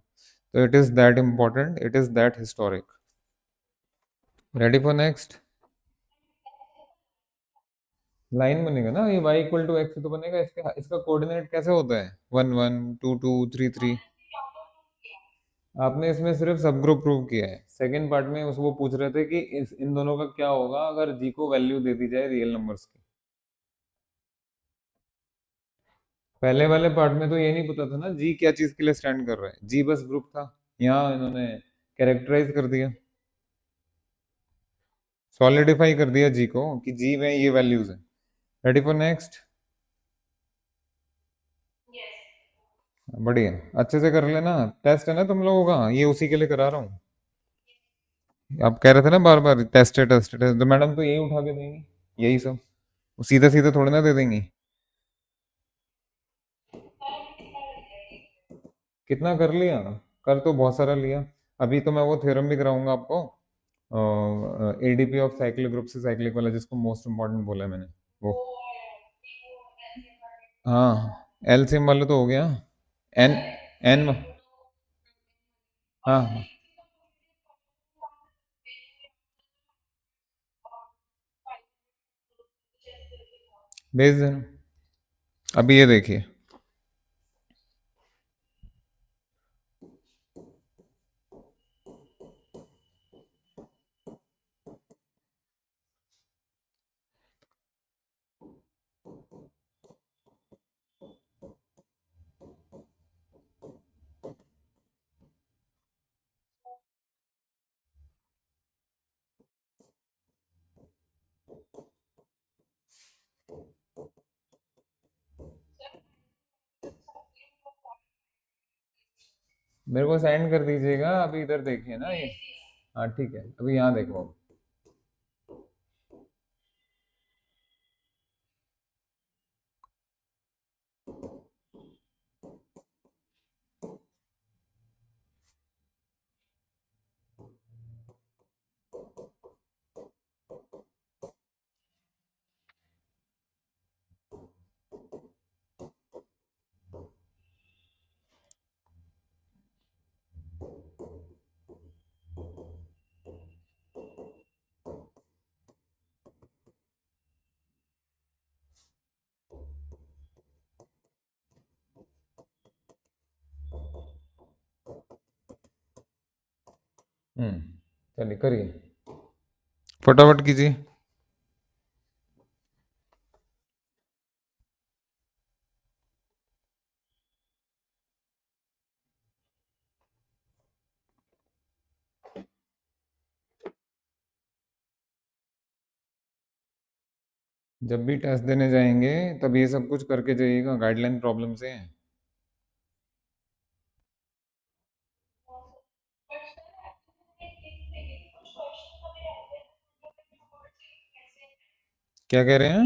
तो it is that important, it is that historic. Ready for next? Line बनेगा ना, ये y इक्वल टू एक्स तो बनेगा। इसका इसका कोऑर्डिनेट कैसे होता है? 1 1 2 2 3 3। आपने इसमें सिर्फ सब ग्रुप प्रूव किया है। सेकंड पार्ट में उस वो पूछ रहे थे कि इन दोनों का क्या होगा अगर जी को वैल्यू दे दी जाए रियल नंबर्स की। पहले वाले पार्ट में तो ये नहीं पता था ना जी क्या चीज के लिए स्टैंड कर रहा है, जी बस ग्रुप था। यहाँ इन्होंने कैरेक्टराइज कर दिया, सॉलिडिफाई कर दिया जी को कि जी में ये वैल्यूज है। Ready for next? बढ़िया, अच्छे से कर लेना। टेस्ट है ना तुम लोगों का, ये उसी के लिए करा रहा हूँ। आप कह रहे थे ना बार बार टेस्ट है टेस्ट है टेस्ट, तो मैडम तो यही उठा के देंगी, यही सब। सीधे सीधे थोड़ी ना दे देंगी। कितना कर लिया? कर तो बहुत सारा लिया। अभी तो मैं वो थ्योरम भी कराऊंगा आपको, एडीपी ऑफ साइक्लिक ग्रुप से साइक्लिक वाला, जिसको मोस्ट इम्पोर्टेंट बोला है मैंने वो। हाँ, एलसीएम वाला तो हो गया। एन एन हाँ हाँ, भेज देना। अभी ये देखिए, मेरे को सेंड कर दीजिएगा, अभी इधर देखिए ना ये। हाँ ठीक है, अभी यहाँ देखो। चलिए करिए, फटाफट कीजिए। जब भी टेस्ट देने जाएंगे तब ये सब कुछ करके जाइएगा, गाइडलाइन प्रॉब्लम से। क्या कह रहे हैं?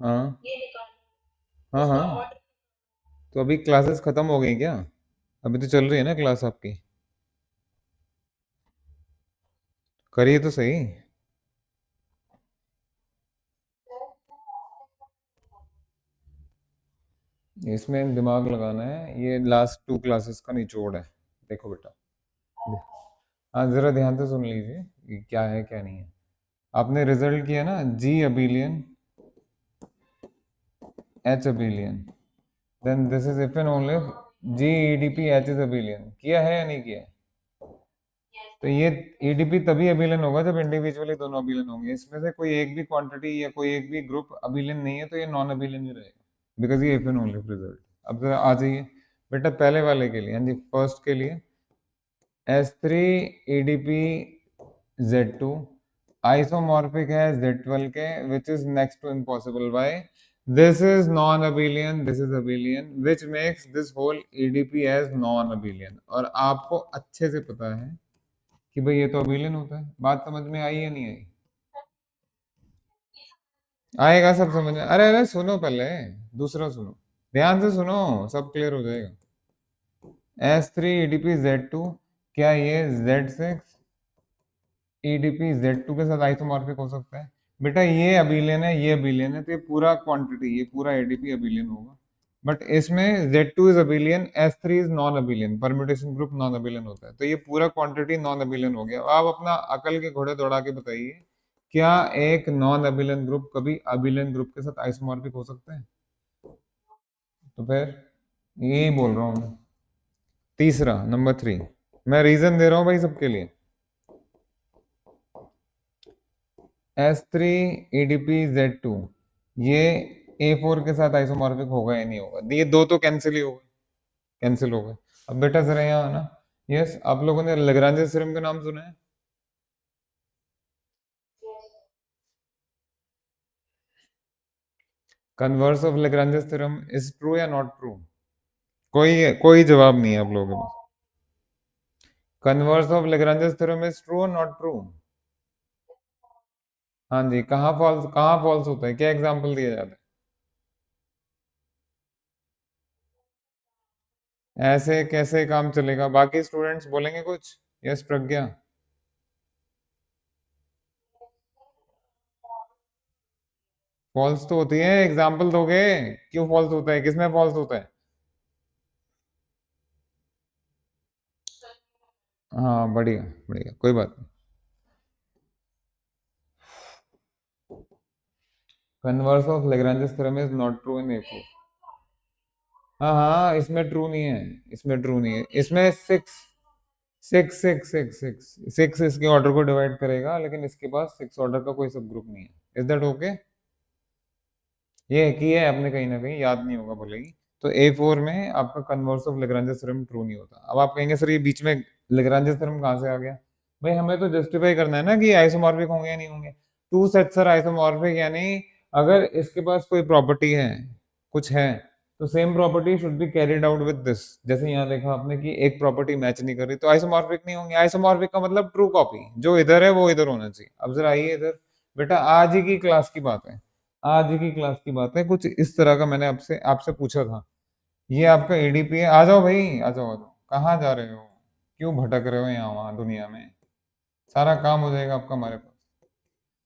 हाँ हाँ हाँ, तो अभी क्लासेस खत्म हो गई क्या? अभी तो चल रही है ना क्लास आपकी? करिए तो सही। इसमें दिमाग लगाना है, ये लास्ट 2 क्लासेस का निचोड़ है। देखो बेटा, हाँ जरा ध्यान से सुन लीजिए कि क्या है क्या नहीं है। आपने रिजल्ट किया ना, G abelian H abelian, then this is if and only G EDP H is abelian, किया है या नहीं किया है? तो ये ईडीपी तभी अबिलियन होगा जब इंडिविजुअली दोनों अबिलियन होंगे। इसमें से कोई एक भी क्वांटिटी या कोई एक भी ग्रुप अबिलियन नहीं है तो ये नॉन अबिलियन ही रहेगा, बिकॉज ये इफ एंड ओनली रिजल्ट। अब जरा आ जाइए बेटा पहले वाले के लिए, हाँ जी फर्स्ट के लिए, S3 EDP Z2 isomorphic है Z12 के, which is next to impossible. Why? This is non-abelian, this is abelian, which makes this whole EDP as non-abelian. और आपको अच्छे से पता है कि भाई ये तो abelian होता है। बात समझ में आई या नहीं आई? आएगा सब समझ में। अरे अरे सुनो पहले, दूसरा सुनो, ध्यान से सुनो, सब क्लियर हो जाएगा। S3 EDP Z2, क्या ये Z6 ईडीपी Z2 के साथ आइसोमॉर्फिक हो सकता है? बेटा ये अबिलियन है, ये अबिलियन है, तो ये पूरा क्वांटिटी, ये पूरा एडीपी अबिलियन होगा। बट इसमें Z2 is abelian, S3 is non abelian, permutation group non abelian होता है, तो ये पूरा क्वांटिटी नॉन अबिलियन हो गया। आप अपना अकल के घोड़े दौड़ा के बताइए, क्या एक नॉन अबिलियन ग्रुप कभी अबिलियन ग्रुप के साथ आइसोमॉर्फिक हो सकता है? तो फिर यही बोल रहा हूँ मैं। तीसरा, नंबर 3, मैं रीजन दे रहा हूँ भाई सबके लिए। S3 EDP Z2, ये A4 के साथ आइसोमॉर्फिक होगा या नहीं होगा? ये दो तो कैंसिल ही हो गए, कैंसिल हो गए। अब बेटा जरा यहाँ आना। यस, आप लोगों ने लेग्रांजे थ्योरम का नाम सुना है? Converse of Lagrange theorem is true या नॉट ट्रू? कोई कोई जवाब नहीं है आप लोगों के पास। Converse of Lagrange theorem is true और नॉट ट्रू? हाँ जी, कहाँ फॉल्स होता है, क्या एग्जांपल दिया जाता है? ऐसे कैसे काम चलेगा? बाकी स्टूडेंट्स बोलेंगे कुछ? यस प्रज्ञा। फॉल्स तो होती है, एग्जाम्पल दोगे? क्यों फॉल्स होता है, किसमें फॉल्स होता है? हाँ बढ़िया बढ़िया, कोई बात नहीं। Converse of Lagrange's theorem is not true in A4। हाँ हाँ, इसमें ट्रू नहीं है, इसमें ट्रू नहीं है, इसमें six six six six six six इसके ऑर्डर को डिवाइड करेगा, लेकिन इसके पास 6 ऑर्डर का कोई सब ग्रुप नहीं है। Is that okay? ये की है आपने कहीं ना कहीं, याद नहीं होगा भले ही। तो A4 में आपका converse of Lagrange theorem true नहीं होता। अब आप कहेंगे सर ये बीच में लेग्रांजे थ्योरम कहाँ से आ गया? भाई हमें तो जस्टिफाई करना है ना कि आइसोमॉर्फिक होंगे या नहीं होंगे। टू सेट्स आर आइसोमॉर्फिक यानी अगर इसके पास कोई प्रॉपर्टी है, कुछ है, तो same property should be carried out with this. जैसे यहाँ देखा आपने कि एक प्रॉपर्टी मैच नहीं कर रही, तो आइसोमॉर्फिक नहीं होंगे। आइसोमॉर्फिक का मतलब ट्रू कॉपी, जो इधर है वो इधर होना चाहिए। अब जरा आइए इधर। बेटा आज ही की क्लास की बात है, आज ही की क्लास की बात है, कुछ इस तरह का मैंने आपसे आपसे पूछा था। ये आपका एडीपी है। आ जाओ भाई, आ जाओ आ जाओ। कहाँ जा रहे हो, क्यों भटक रहे हो यहाँ वहाँ दुनिया में? सारा काम हो जाएगा आपका हमारे पास।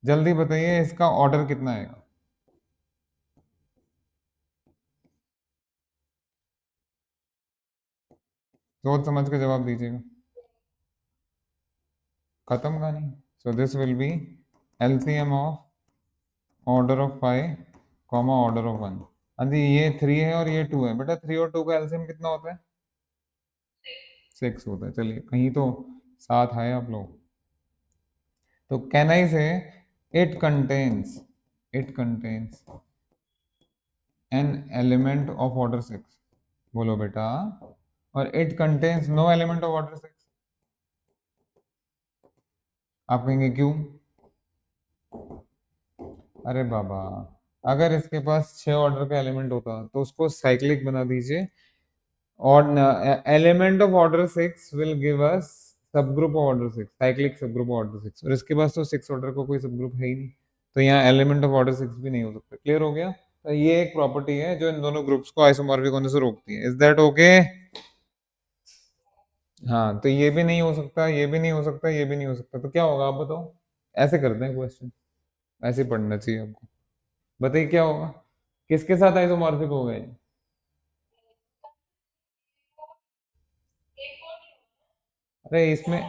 जल्दी बताइए इसका ऑर्डर कितना आएगा। सोच समझ के जवाब दीजिएगा। खत्म कहानी। So this will be LCM of order of 5 comma order of 1। हाँ जी, ये 3 है और ये 2 है। बेटा 3 और 2 का एलसीएम कितना होता है? 6 होता है। चलिए कहीं तो साथ आए आप लोग। तो can I say it contains an element of order 6। बोलो बेटा। और it contains no element of order 6। आप कहेंगे क्यों? अरे बाबा, अगर इसके पास 6 ऑर्डर का एलिमेंट होता तो उसको साइक्लिक बना दीजिए। और element of order 6 will give us सब ग्रुप ऑफ ऑर्डर 6, साइक्लिक सब ग्रुप ऑफ ऑर्डर 6। और इसके पास तो 6 ऑर्डर का कोई सब ग्रुप है ही नहीं, तो यहाँ एलिमेंट ऑफ ऑर्डर 6 भी नहीं हो सकता। क्लियर हो गया? तो ये एक प्रॉपर्टी है जो इन दोनों ग्रुप्स को आइसोमॉर्फिक होने से रोकती है। Is that okay? हाँ, तो ये भी नहीं हो सकता, ये भी नहीं हो सकता, ये भी नहीं हो सकता, तो क्या होगा आप बताओ? ऐसे करते हैं क्वेश्चन, ऐसे ही पढ़ना चाहिए आपको। बताइए क्या होगा, किसके साथ आइसोमॉर्फिक हो गए? अरे इसमें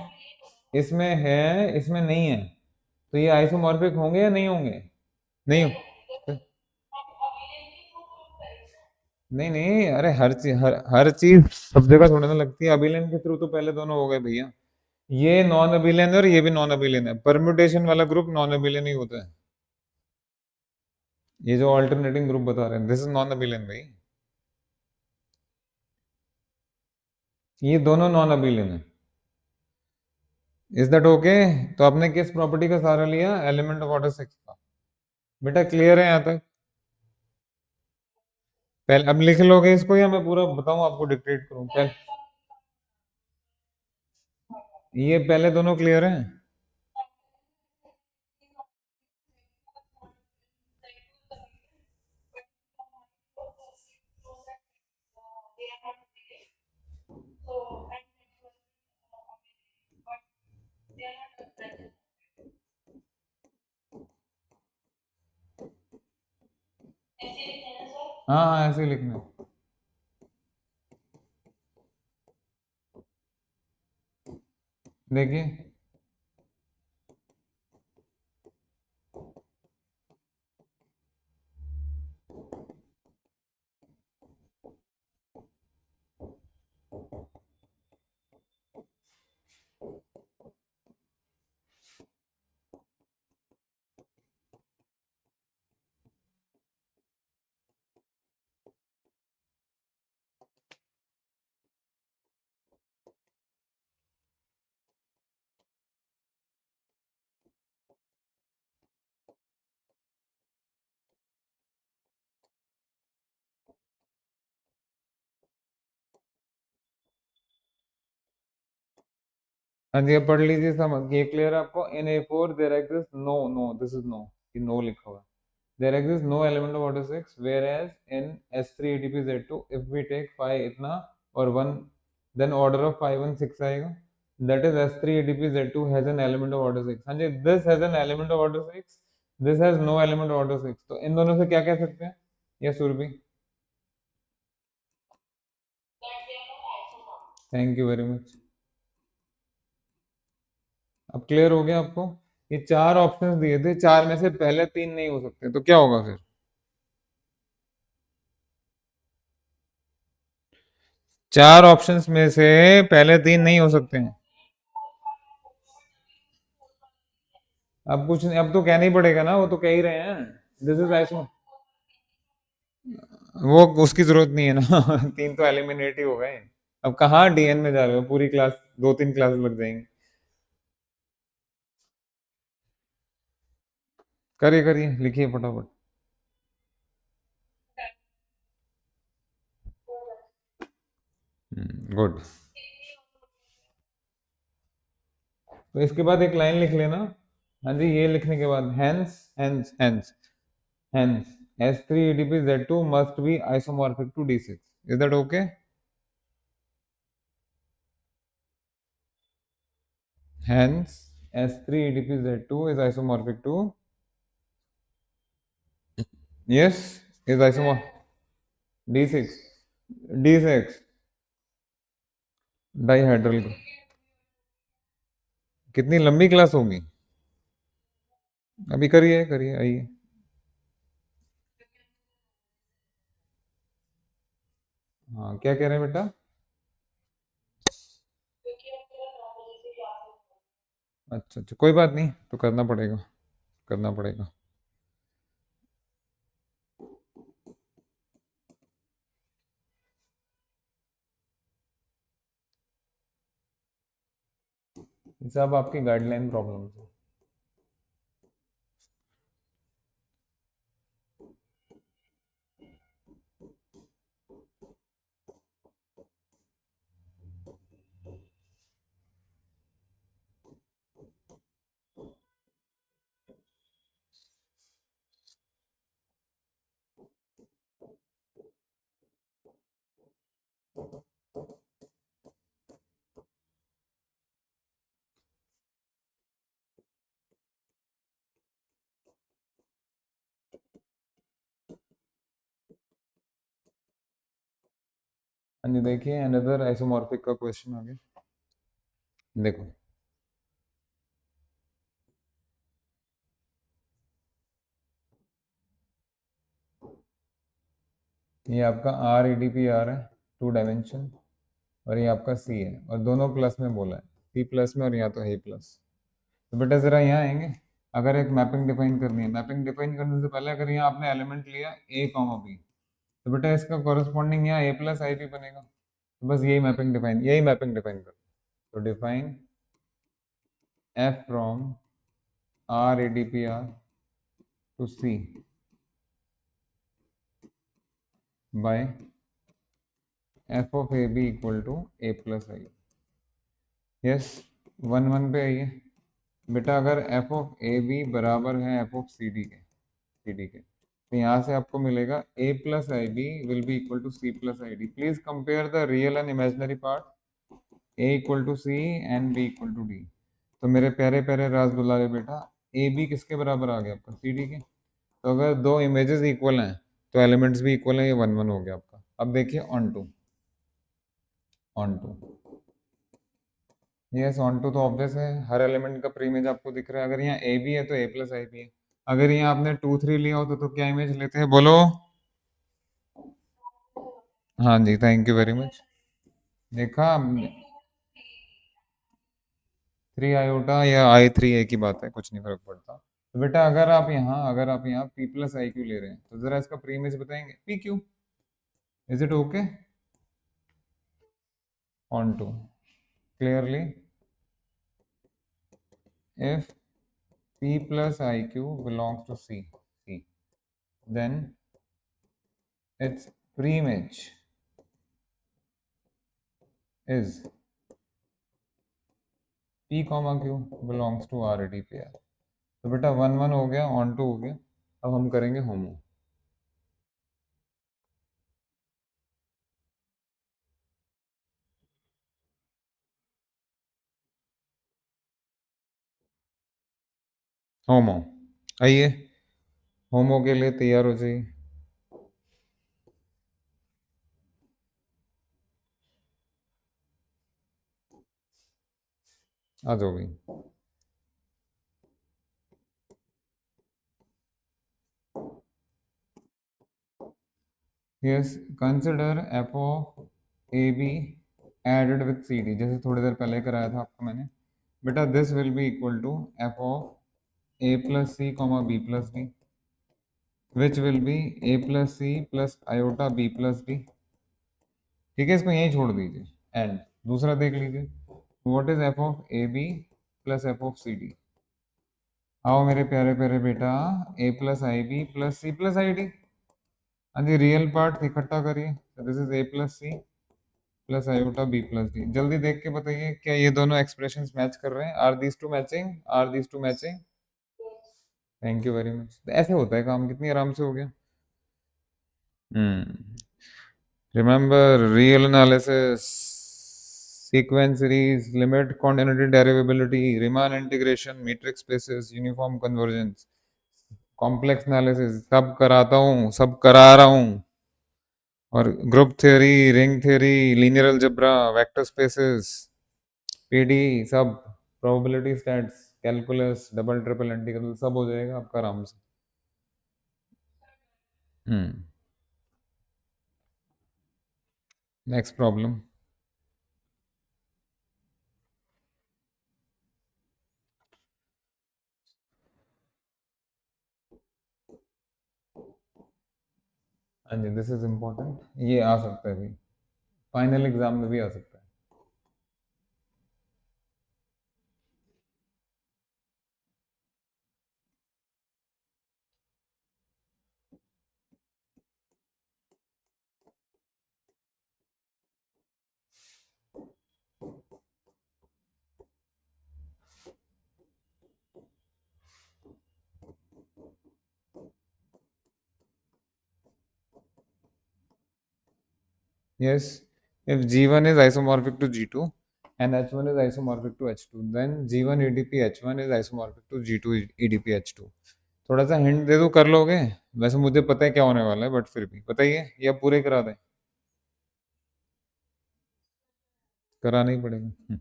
इसमें है, इसमें नहीं है, तो ये आइसोमॉर्फिक होंगे या नहीं होंगे? नहीं हो, नहीं नहीं, अरे हर चीज सब जगह थोड़ी ना लगती है। अभिलेन के थ्रू तो पहले दोनों हो गए भैया। ये नॉन अभिलेन है और ये भी नॉन अभिलेन है। परम्यूटेशन वाला ग्रुप नॉन अभिलेन ही होता है। ये जो ऑल्टरनेटिंग ग्रुप बता रहे हैं, दिस इज नॉन अभिलेन भाई। ये दोनों नॉन अभिलेन है। Is that okay? तो आपने किस प्रॉपर्टी का सहारा लिया? एलिमेंट ऑफ ऑर्डर 6 का। बेटा क्लियर है यहाँ तक? पहले अब लिख लोगे इसको या मैं पूरा बताऊं आपको, डिक्टेट करूं पहले? ये पहले दोनों क्लियर हैं? हाँ हाँ, ऐसे ही लिखना है। देखिए, हाँ जी, अब पढ़ लीजिए, समझ ये क्लियर है आपको? In A4 there exist no, no this is no, ये नो लिखा हुआ है। There exist no element of order 6 whereas in S3 ADP Z2 if we take 5 इतना और 1, देन ऑर्डर ऑफ 5 1 6 आएगा। That is S3 ADP Z2 has an element of order 6। हाँ जी, this has an element of order 6, this has no element of order 6। तो इन दोनों से क्या कह सकते हैं? Yes Surabhi? Thank you very much. अब क्लियर हो गया आपको? ये 4 ऑप्शंस दिए थे, 4 में से पहले 3 नहीं हो सकते, तो क्या होगा फिर? 4 ऑप्शंस में से पहले 3 नहीं हो सकते हैं। अब कुछ नहीं, अब तो कहना ही पड़ेगा ना, वो तो कह ही रहे हैं। दिस इज आइसो, वो उसकी जरूरत नहीं है ना। 3 तो एलिमिनेट ही हो गए। अब कहाँ डीएन में जा रहे हो? पूरी क्लास, 2 3 क्लास लग जाएंगी। करिए करिए, लिखिए फटाफट। गुड। तो इसके बाद एक लाइन लिख लेना। हाँ जी, ये लिखने के बाद hence hence hence hence S3 ADP Z2 must be isomorphic to D6. Is that okay? Hence S3 ADP Z2 is isomorphic to, yes, is isomorphic D6 D6 dihedral. कितनी लंबी क्लास होगी? अभी करिए करिए, आइए। हाँ, क्या कह रहे हैं बेटा? अच्छा अच्छा, कोई बात नहीं, तो करना पड़ेगा, करना पड़ेगा। ये सब आपकी गाइडलाइन प्रॉब्लम है। हाँ जी, देखिए अनदर आइसोमॉर्फिक का क्वेश्चन आ गया। देखो, ये आपका R ADP है, 2 डायमेंशन, और ये आपका C है, और दोनों प्लस में बोला है, C प्लस में और यहाँ तो है प्लस। तो बेटा ज़रा यहाँ आएंगे। अगर एक मैपिंग डिफाइन करनी है, मैपिंग डिफाइन करने से पहले अगर यहाँ आपने एलिमेंट लिया A, B, तो बेटा इसका कॉरस्पॉन्डिंग यहाँ A+IP बनेगा। तो बस यही मैपिंग डिफाइन करो। तो define F from R ADPR to C by F(AB) equal to A+I। Yes, 1 1 पे आइए बेटा। अगर F(AB) बराबर है F(CD) के, तो यहाँ से आपको मिलेगा A+IB will be equal to C+ID। Please compare the real and imaginary part, A equal to C and B equal to D। तो मेरे प्यारे प्यारे राज दुलारे बेटा, AB किसके बराबर आ गया? आपका CD के। तो अगर दो इमेजेस इक्वल हैं तो एलिमेंट्स भी इक्वल हैं, ये 1 1 हो गया आपका। अब देखिए onto yes, onto तो ऑब्वियस है, हर एलिमेंट का प्री इमेज आपको दिख रहा है। अगर यहाँ AB है तो A+IP है। अगर यहाँ आपने 2 3 लिया हो तो क्या इमेज लेते हैं बोलो? हाँ जी, थैंक यू वेरी मच। देखा, 3 या I3 एक ही बात है, कुछ नहीं फर्क पड़ता। तो बेटा अगर आप यहाँ P+IQ ले रहे हैं तो जरा इसका प्री इमेज बताएंगे, PQ। Is it okay? Onto clearly, if P+IQ belongs to C, then its preimage is P, Q belongs to R ADPR। तो बेटा 1 1 हो गया, ऑन टू हो गया। अब हम करेंगे होमो। होमो आइए, होमो के लिए तैयार हो जाइए। आ जाओ भाई। Yes, consider F(AB) added with CD, जैसे थोड़ी देर पहले कराया था आपको मैंने। बेटा this will be equal to F(A+C, B+D), which will be A+C plus iota B+D। ठीक है, इसको यहीं छोड़ दीजिए। एंड दूसरा देख लीजिए, what is F(AB plus F(CD)? आओ मेरे प्यारे प्यारे बेटा, A+IB प्लस C+ID। हाँ जी, रियल पार्ट इकट्ठा करिए। This is A+C plus iota B plus D. जल्दी देख के बताइए क्या ये दोनों एक्सप्रेशंस मैच कर रहे हैं? Are these two matching? Are these two matching? Thank you very much. ऐसे होता है काम, कितनी आराम से हो गया। हम्म। Remember real analysis, sequence series, limit continuity derivability, Riemann integration, metrics spaces, uniform convergence, complex analysis, सब कराता हूँ, सब करा रहा हूँ। और group theory, ring theory, linear algebra, vector spaces, PD, सब probability stats, calculus, double triple integral, सब हो जाएगा आपका आराम से। Next problem. हाँ जी, दिस इज इम्पोर्टेंट, ये आ सकता है भी, फाइनल एग्जाम में भी आ सकता है। Yes, if G1 is isomorphic to G2 and H1 is isomorphic to H2, then G1 EDP H1 is isomorphic to G2 EDP H2। थोड़ा सा हिंट दे दो, कर लोगे? वैसे मुझे पता है क्या होने वाला है, बट फिर भी बताइए या पूरे करा दें? कराना ही पड़ेगा।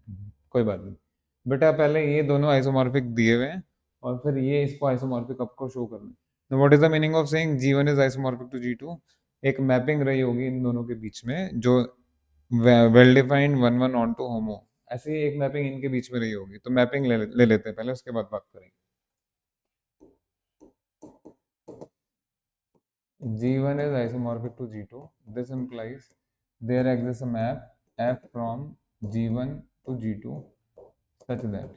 कोई बात नहीं बेटा, पहले ये दोनों आइसोमॉर्फिक दिए हुए हैं और फिर ये इसको आइसोमॉर्फिक आपको शो करना है। What is the meaning of saying G1 is isomorphic to G2? एक मैपिंग रही होगी इन दोनों के बीच में जो well defined one one onto homo, ऐसे ही एक मैपिंग इनके बीच में रही होगी। तो मैपिंग ले लेते हैं पहले, उसके बाद बात करेंगे। G1 is isomorphic to G2. This implies there exists a map F from G1 to G2 such that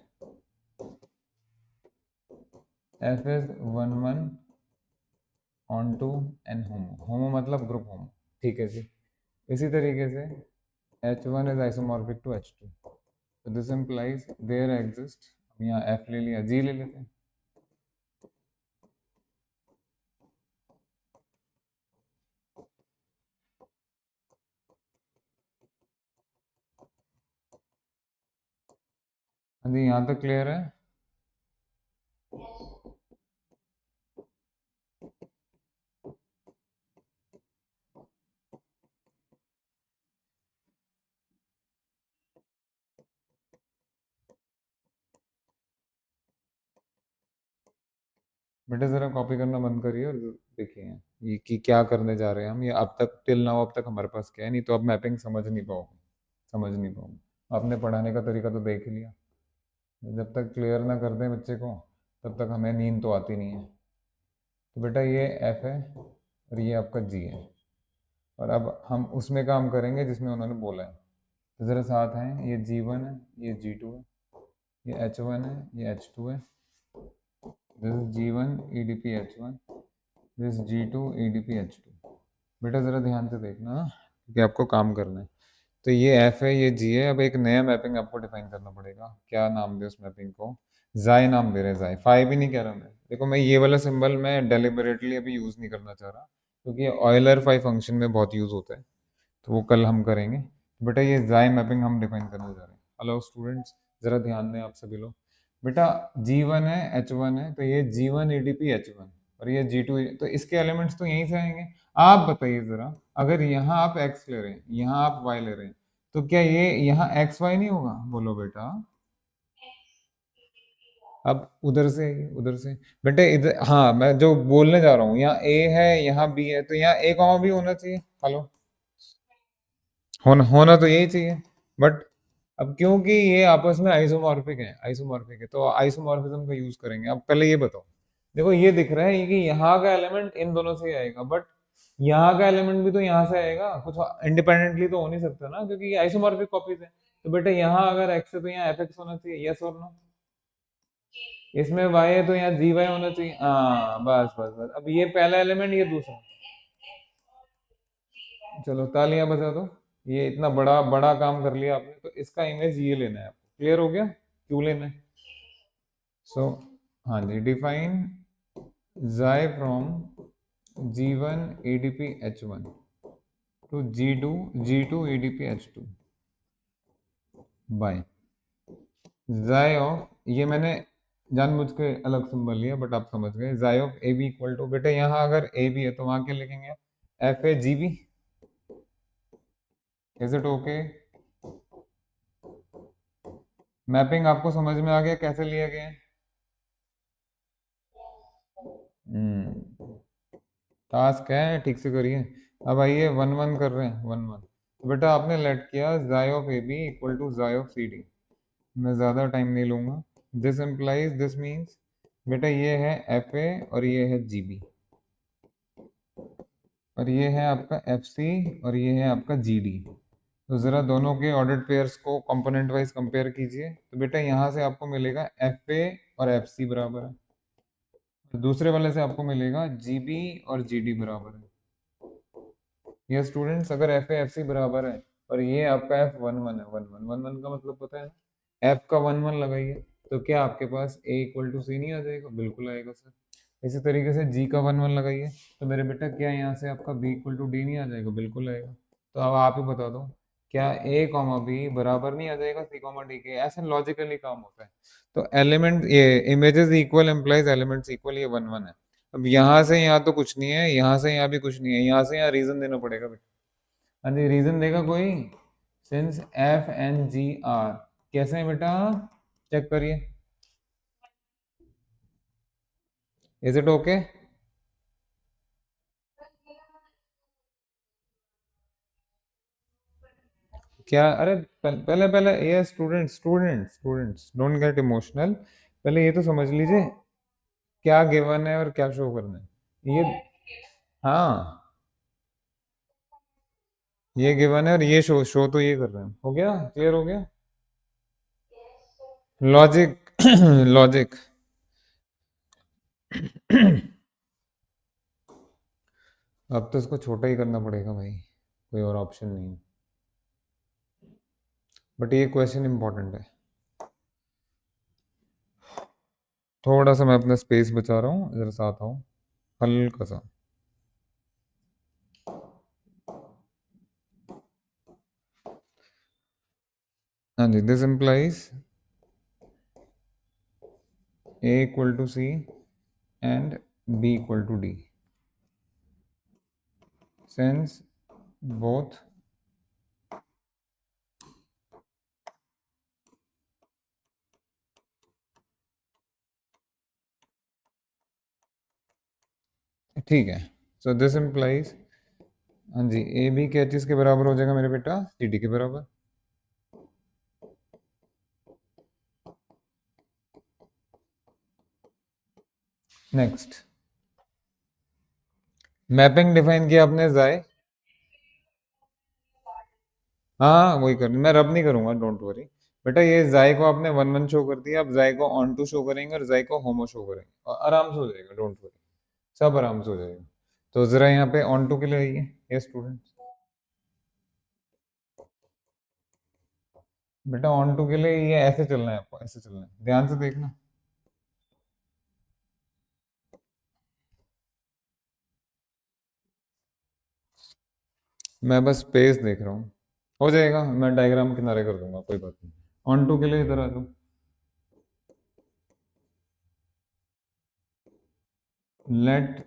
F is one one onto an homo. Homo मतलब ग्रुप होमो, ठीक है जी। इसी तरीके से H1 is isomorphic to H2। So this implies there exists, यहाँ F ले लिया, G ले लेते हैं। हाँ जी, यहाँ तक क्लियर है? बेटा जरा कॉपी करना बंद करिए और देखिए ये कि क्या करने जा रहे हैं हम। ये अब तक टिल नाउ अब तक हमारे पास क्या है, नहीं तो अब मैपिंग समझ नहीं पाओगे, समझ नहीं पाओगे। आपने पढ़ाने का तरीका तो देख ही लिया। जब तक क्लियर ना कर दें बच्चे को तब तक हमें नींद तो आती नहीं है। तो बेटा ये एफ है और ये आपका जी है, और अब हम उसमें काम करेंगे जिसमें उन्होंने बोला है। तो ज़रा साथ हैं, ये G1 है, ये G2 है, ये H1 है, ये H2 है। This is G1 EDP H1, this G2 EDP H2। बेटा ज़रा ध्यान से देखना क्योंकि आपको काम करना है। तो ये एफ है, ये जी है। अब एक नया मैपिंग आपको डिफाइन करना पड़ेगा। क्या नाम दे उस मैपिंग को? जाई नाम दे रहे हैं, जाई। फाई भी नहीं कह रहा मैं। देखो मैं ये वाला सिंबल मैं डेलिबरेटली अभी यूज़ नहीं करना चाह रहा क्योंकि ऑयलर फाई फंक्शन में बहुत यूज़ होता है, तो वो कल हम करेंगे। बेटा ये जाई मैपिंग हम डिफाइन करने जा रहे हैं। हेलो स्टूडेंट्स, ज़रा ध्यान दें आप सभी लोग। बेटा G1 है, H1 है, तो ये G1 EDP H1 और ये G2, तो इसके एलिमेंट्स तो यहीं से आएंगे। आप बताइए ज़रा, अगर यहाँ आप x ले रहे हैं, यहाँ आप y ले रहे हैं, तो क्या ये यहाँ एक्स वाई नहीं होगा? बोलो बेटा। अब उधर से बेटे इधर, हाँ मैं जो बोलने जा रहा हूँ, यहाँ ए है, यहाँ बी है, तो यहाँ ए कॉमा बी होना चाहिए। हेलो, होना तो यही चाहिए। बट अब क्योंकि ये आपस में आइसोमॉर्फिक है तो आइसोमॉर्फिज्म का यूज करेंगे। अब पहले ये बताओ, देखो ये दिख रहा है कि यहाँ का एलिमेंट इन दोनों से ही आएगा, बट यहाँ का एलिमेंट भी तो यहाँ से आएगा, कुछ इंडिपेंडेंटली तो हो नहीं सकता ना, क्योंकि ये आइसोमॉर्फिक कॉपीज है। तो बेटा यहाँ अगर एक्स है तो यहाँ एफ एक्स होना चाहिए, यस और नो? इसमें वाई है तो यहाँ जी वाई होना चाहिए। हाँ बस बस बस, अब ये पहला एलिमेंट, ये दूसरा। चलो तालियां बजा दो, ये इतना बड़ा बड़ा काम कर लिया आपने, तो इसका इमेज ये लेना है आपको। क्लियर हो गया क्यों लेना है? सो हाँ जी, define xi from G1 ADP H1 to G2 ADP H2 by xi of, ये मैंने जानबूझ के अलग सिंबल लिया बट आप समझ गए, xi of A B equal to, बेटे यहाँ अगर ए बी है तो वहां क्या लिखेंगे? F A G B. Is it okay? Mapping आपको समझ में आ गया कैसे लिया गया है? टास्क है, ठीक से करिए। अब आइए वन वन कर रहे हैं, वन वन। तो बेटा आपने लेट किया xi of A B equal to xi of C D. मैं ज़्यादा टाइम नहीं लूंगा। दिस इम्प्लाइज, दिस मीन्स, बेटा ये है एफ ए और ये है जी बी, और ये है आपका एफ सी और ये है आपका जी डी। तो ज़रा दोनों के ऑर्डर्ड पेयर्स को कंपोनेंट वाइज कंपेयर कीजिए। तो बेटा यहाँ से आपको मिलेगा एफ ए और एफ सी बराबर है, तो दूसरे वाले से आपको मिलेगा जी बी और जी डी बराबर है। ये स्टूडेंट्स, अगर एफ एफ सी बराबर है और ये आपका एफ वन वन है, वन वन वन वन का मतलब पता है ना, एफ का वन वन लगाइए तो क्या आपके पास ए इक्वल टू सी नहीं आ जाएगा? बिल्कुल आएगा सर। इसी तरीके से जी का वन वन लगाइए तो मेरे बेटा क्या यहाँ से आपका बी इक्वल टू डी नहीं आ जाएगा? बिल्कुल आएगा। तो अब आप ही बता दो, क्या ए कॉमा बी बराबर नहीं आ जाएगा सी कॉमा डी के? ऐसे लॉजिकली काम होता है। तो एलिमेंट, ये images equal implies elements equal, ये वन वन है। अब यहाँ से यहाँ तो कुछ नहीं है, यहाँ से यहाँ भी कुछ नहीं है, यहाँ से यहाँ रीजन देना पड़ेगा बेटा। हाँ जी, रीजन देगा कोई? Since F N G R, कैसे है बेटा? चेक करिए, इज इट ओके? क्या? अरे पहले पहले ये स्टूडेंट्स डोंट गेट इमोशनल। पहले ये तो समझ लीजिए क्या गिवन है और क्या शो करना है ये। हाँ, ये गिवन है और ये शो शो तो ये कर रहे हैं। हो गया? क्लियर हो गया? Logic logic. अब तो इसको छोटा ही करना पड़ेगा भाई, कोई और ऑप्शन नहीं है। बट ये क्वेश्चन इंपॉर्टेंट है। थोड़ा सा मैं अपना स्पेस बचा रहा हूँ, इधर से आता हूँ हल्का सा। हाँ जी, this implies A equal to C and B equal to D, since both ठीक है। सो दिस इम्प्लाइज, हाँ जी, ए बी क्या चीज़ के बराबर हो जाएगा मेरे बेटा? सी डी के बराबर। नेक्स्ट, मैपिंग डिफाइन किया आपने जाए। हाँ वही कर, मैं रब नहीं करूंगा, डोंट वरी। बेटा ये जाय को आपने वन वन शो कर दिया, अब जाय को ऑन टू शो करेंगे और जाय को होमो शो करेंगे और आराम से हो जाएगा, डोंट वरी, सब आराम से हो जाएगा। तो जरा यहाँ पे ऑन टू के लिए आइए। ये स्टूडेंट, बेटा ऑन टू के लिए ये ऐसे चलना है आपको, ऐसे चलना है, ध्यान से देखना। मैं बस स्पेस देख रहा हूँ, हो जाएगा, मैं डायग्राम किनारे कर दूंगा, कोई बात नहीं। ऑन टू के लिए इधर आ जाओ। Let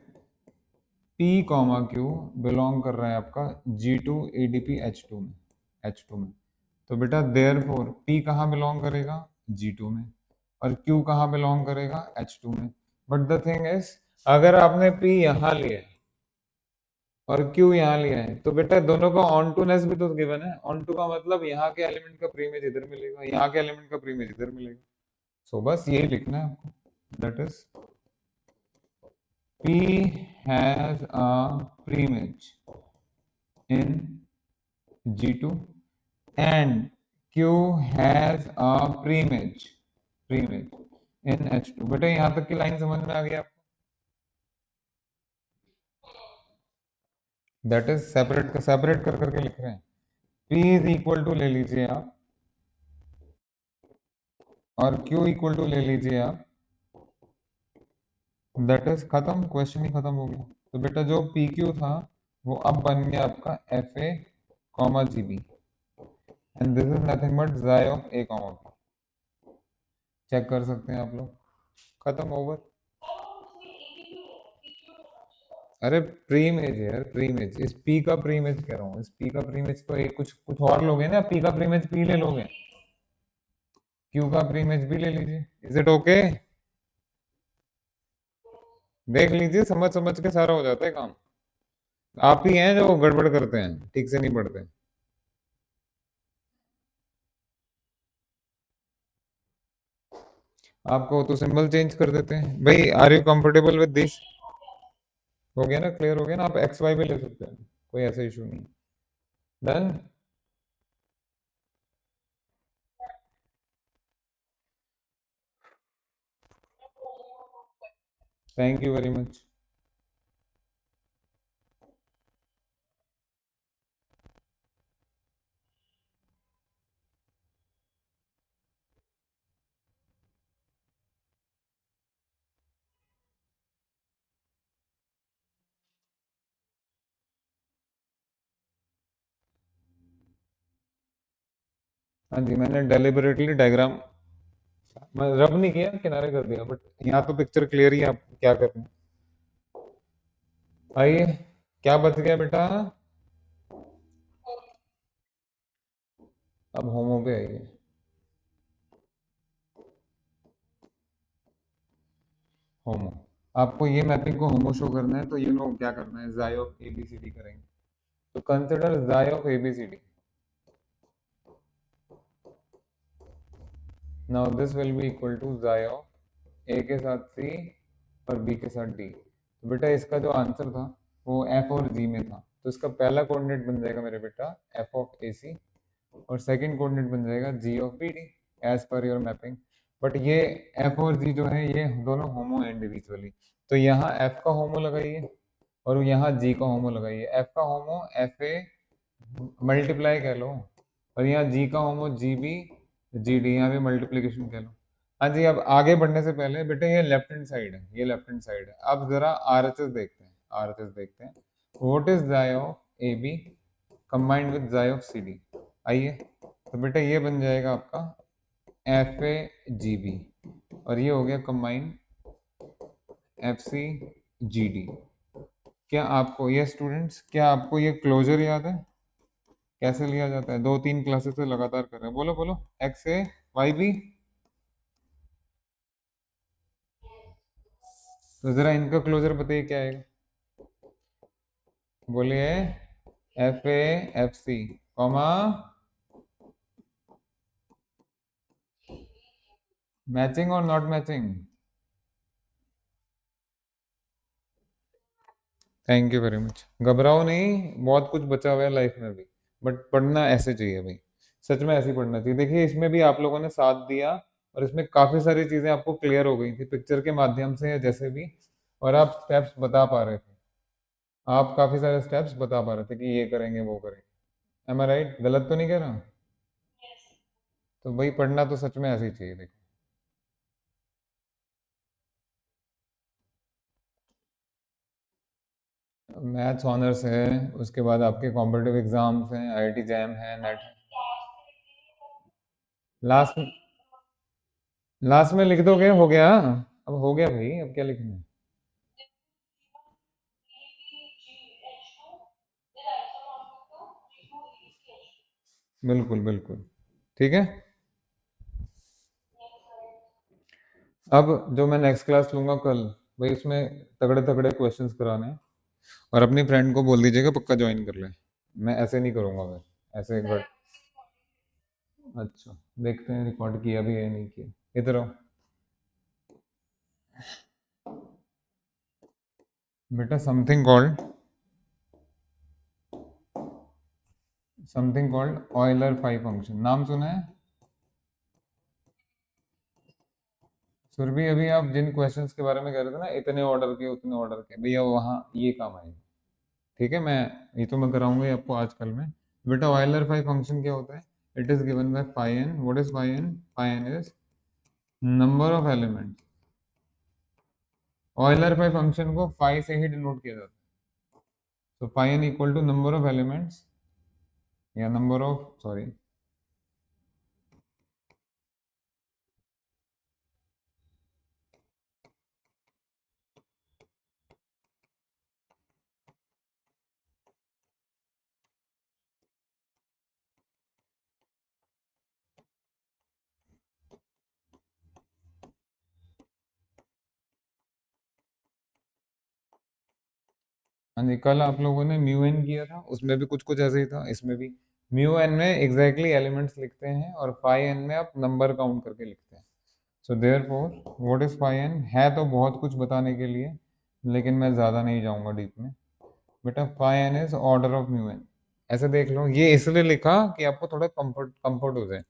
P comma Q belong कर रहा है आपका G2 ADP H2 में, H2 में। तो बेटा देयर फोर P कहाँ बिलोंग करेगा? G2 में। और Q कहाँ बिलोंग करेगा? H2 में। बट द थिंग इज, अगर आपने P यहाँ लिया है और Q यहाँ लिया है तो बेटा दोनों का ऑन टू नेस भी तो गिवन है। ऑन टू का मतलब यहाँ के एलिमेंट का प्रीमेज इधर मिलेगा, यहाँ के एलिमेंट का प्रीमेज इधर मिलेगा। सो बस यही लिखना है आपको, that is P has a preimage in G2 and Q has a preimage in H2। बेटा यहाँ तक की लाइन समझ में आ गई आपको? दैट इज सेपरेट कर करके लिख रहे हैं। P इज इक्वल टू ले लीजिए आप, और Q इक्वल टू ले लीजिए आप, दैट इज खत्म, क्वेश्चन ही खत्म हो गया। तो बेटा जो पी क्यू था वो अब बन गया आपका F A comma G B, and this is nothing but xi of A comma B. Check कर सकते हैं आप लोग, खत्म, ओवर। अरे प्री इमेज है यार, प्री इमेज, इस पी का प्री इमेज कह रहा हूँ, इस पी का प्री इमेज तो एक कुछ कुछ और लोगे ना, पी का प्री इमेज पी ले लोगे, क्यू का प्री इमेज भी ले लीजिए। Is it okay? देख लीजिए, समझ समझ के सारा हो जाता है काम। आप ही हैं जो गड़बड़ करते हैं, ठीक से नहीं पढ़ते। आपको तो सिंबल चेंज कर देते हैं भाई। Are you comfortable with this? हो गया ना, क्लियर हो गया ना? आप एक्स वाई भी ले सकते हैं, कोई ऐसा इशू नहीं। Done. Thank you very much. हाँ जी, मैंने डेलिबरेटली डायग्राम मैं रब नहीं किया, किनारे कर दिया, बट यहाँ तो पिक्चर क्लियर ही है, आप क्या कर रहे हैं। आइए, क्या बच गया बेटा? अब होमो पे आइए। होमो, आपको ये मैपिंग को होमो शो करना है, तो यू नो क्या करना है, जाई ऑफ एबीसीडी करेंगे। तो consider xi of ABCD. Now this will be equal to xi of A के साथ सी और बी के साथ डी। तो बेटा इसका जो आंसर था वो एफ और जी में था, तो इसका पहला कोऑर्डिनेट बन जाएगा मेरे बेटा एफ ऑफ ए सी, और सेकंड कोऑर्डिनेट बन जाएगा G of B D, as per your mapping. But ये एफ और जी जो है ये दोनों होमो है इंडिविजुअली, तो यहाँ एफ का होमो लगाइए और यहाँ जी का होमो लगाइए। एफ का होमो एफ ए मल्टीप्लाई कह लो, और यहाँ जी का होमो जी बी जी डी, यहाँ पे मल्टीप्लीकेशन कह लो। हाँ जी, अब आगे बढ़ने से पहले बेटे ये लेफ्ट हैंड साइड है, ये लेफ्ट हैंड साइड है। अब जरा आरएचएस देखते हैं, आरएचएस देखते हैं। व्हाट इज जाई of A B combined with जाई ऑफ सी डी? आइए, तो बेटा ये बन जाएगा आपका एफ ए जी बी, और ये हो गया combine F C G D. क्या आपको ये स्टूडेंट्स, क्या आपको ये क्लोजर याद है कैसे लिया जाता है? दो तीन क्लासेस से लगातार कर रहे हैं, बोलो बोलो। एक्स ए वाई बी, तो जरा इनका क्लोजर बताइए क्या है? बोलिए। F A F C comma matching और not matching. Thank you very much. घबराओ नहीं, बहुत कुछ बचा हुआ है लाइफ में भी, बट पढ़ना ऐसे चाहिए भाई, सच में ऐसे ही पढ़ना चाहिए। देखिए इसमें भी आप लोगों ने साथ दिया, और इसमें काफी सारी चीजें आपको क्लियर हो गई थी पिक्चर के माध्यम से या जैसे भी, और आप स्टेप्स बता पा रहे थे, आप काफी सारे स्टेप्स बता पा रहे थे कि ये करेंगे वो करेंगे। M I right? गलत तो नहीं कह रहा? तो भाई पढ़ना तो सच में ऐसे ही चाहिए। देखो, मैथ्स ऑनर्स है, उसके बाद आपके कॉम्पिटिटिव एग्जाम्स हैं, आईआईटी जैम है, नेट। लास्ट, लास्ट में लिख दोगे, हो गया। अब हो गया भाई, अब क्या लिखना है? बिल्कुल बिल्कुल, ठीक है। अब जो मैं नेक्स्ट क्लास लूंगा कल, भाई उसमें तगड़े तगड़े क्वेश्चंस कराने हैं, और अपनी फ्रेंड को बोल दीजिएगा पक्का ज्वाइन कर ले। मैं ऐसे नहीं करूंगा, मैं ऐसे अच्छा, देखते हैं रिकॉर्ड किया भी है नहीं किया। इधर आओ बेटा। Something called Euler five function, नाम सुना है? सुरभि, अभी आप जिन क्वेश्चंस के बारे में कह रहे थे ना, इतने ऑर्डर के उतने ऑर्डर के, भैया वहाँ ये काम आएगा। ठीक है, मैं ये तो मैं कराऊंगा ही आपको आज कल में। बेटा ऑयलर फाई फंक्शन क्या होता है? It is given by phi N. What is phi N? Phi N is number of elements. Euler phi function को फाई से ही डिनोट किया जाता है। तो phi N equal to number of elements या नंबर ऑफ सॉरी हाँ जी, कल आप लोगों ने म्यू एन किया था, उसमें भी कुछ कुछ ऐसे ही था। इसमें भी म्यू एन में एग्जैक्टली एलिमेंट्स लिखते हैं और फाई एन में आप नंबर काउंट करके लिखते हैं। So therefore what is phi N है तो बहुत कुछ बताने के लिए, लेकिन मैं ज़्यादा नहीं जाऊंगा डीप में। बेटा phi N is order of mu N. ऐसे देख लो, ये इसलिए लिखा कि आपको थोड़ा कंफर्ट हो जाए,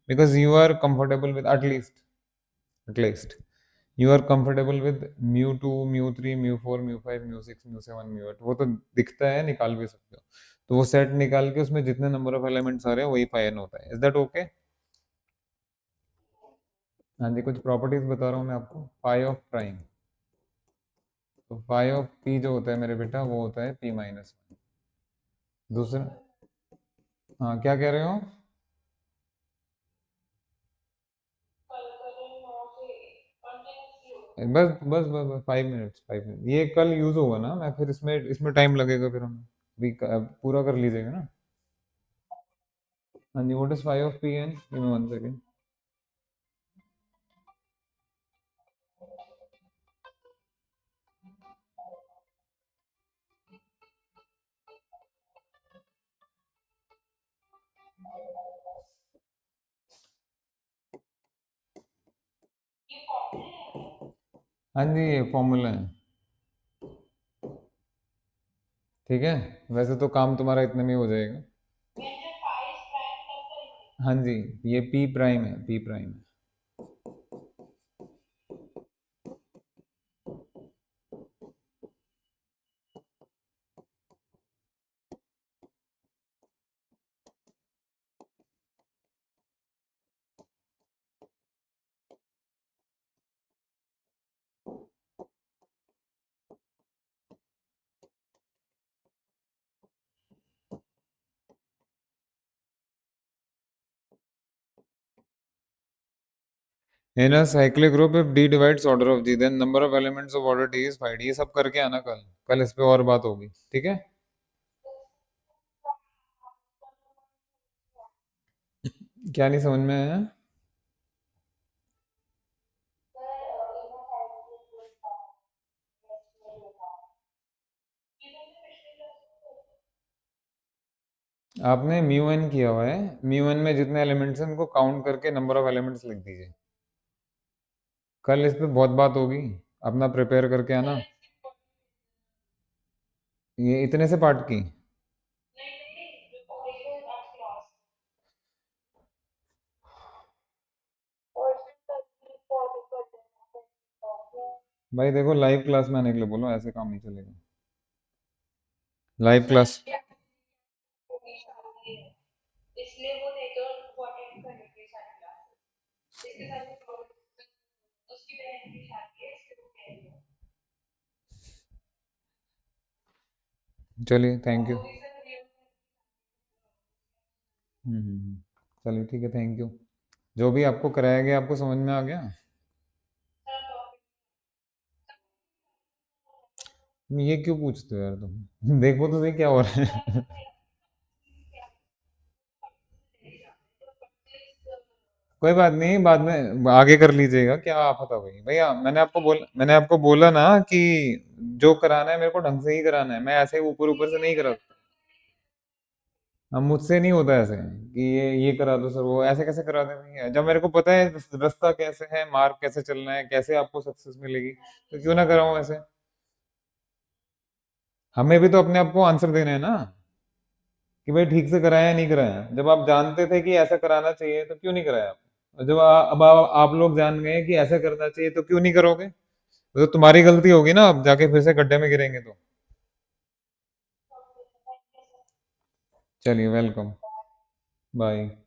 because you are comfortable with at least you are comfortable with mu two, mu three, mu four, mu five, mu six, mu seven, mu eight. वो तो दिखता है, निकाल भी सकते हो। तो वो सेट निकाल के उसमें जितने नंबर ऑफ एलिमेंट्स आ रहे हैं वही फाई एन होता है। Is that okay? हाँ जी, कुछ प्रॉपर्टीज बता रहा हूँ मैं आपको। फाई ऑफ प्राइम, तो फाई ऑफ पी जो होता है मेरे बेटा वो होता है पी माइनस वन। दूसरा, हाँ क्या कह रहे हो? बस 5 मिनट्स, 5 मिनट, ये कल यूज होगा ना, मैं फिर इसमें इसमें टाइम लगेगा, फिर हमें भी पूरा कर लीजिएगा ना। हाँ जी, what is phi of P N? Give me 1 second. हाँ जी, ये फॉर्मूला है। ठीक है, वैसे तो काम तुम्हारा इतने में ही हो जाएगा। हाँ जी, ये पी प्राइम है, पी प्राइम है। In a cyclic group, if D divides order of G, then number of elements of order T is 5D। ये सब करके आना कल, कल इस पे और बात होगी, ठीक है? क्या नहीं समझ में आया? आपने म्यू एन किया हुआ है, म्यू एन में जितने एलिमेंट्स हैं उनको काउंट करके नंबर ऑफ एलिमेंट्स लिख दीजिए। कल इस पे बहुत बात होगी, अपना प्रिपेयर करके आना। ये इतने से पार्ट की। भाई देखो, लाइव क्लास में आने के लिए बोलो, ऐसे काम नहीं चलेगा। Live class. चलिए, थैंक यू। चलिए ठीक है, थैंक यू। जो भी आपको कराया गया आपको समझ में आ गया? ये क्यों पूछते हो यार तुम? देखो तो सही क्या हो रहा है। कोई बात नहीं, बाद में आगे कर लीजिएगा, क्या आफत हो गई भैया। मैंने आपको बोला ना कि जो कराना है मेरे को ढंग से ही कराना है, मैं ऐसे ऊपर ऊपर से नहीं करा। अब मुझसे नहीं होता ऐसे कि ये करा दो सर, वो ऐसे कैसे करा दे भैया, जब मेरे को पता है रास्ता कैसे है, मार्ग कैसे चलना है, कैसे आपको सक्सेस मिलेगी, तो क्यों ना कराऊं ऐसे। हमें भी तो अपने आप को आंसर देना है ना, कि भाई ठीक से कराया या नहीं कराया। जब आप जानते थे कि ऐसा कराना चाहिए तो क्यों नहीं कराया आप? और जब आप लोग जान गए कि ऐसा करना चाहिए तो क्यों नहीं करोगे? तो तुम्हारी गलती होगी ना, अब जाके फिर से गड्ढे में गिरेंगे तो। चलिए, वेलकम। बाय।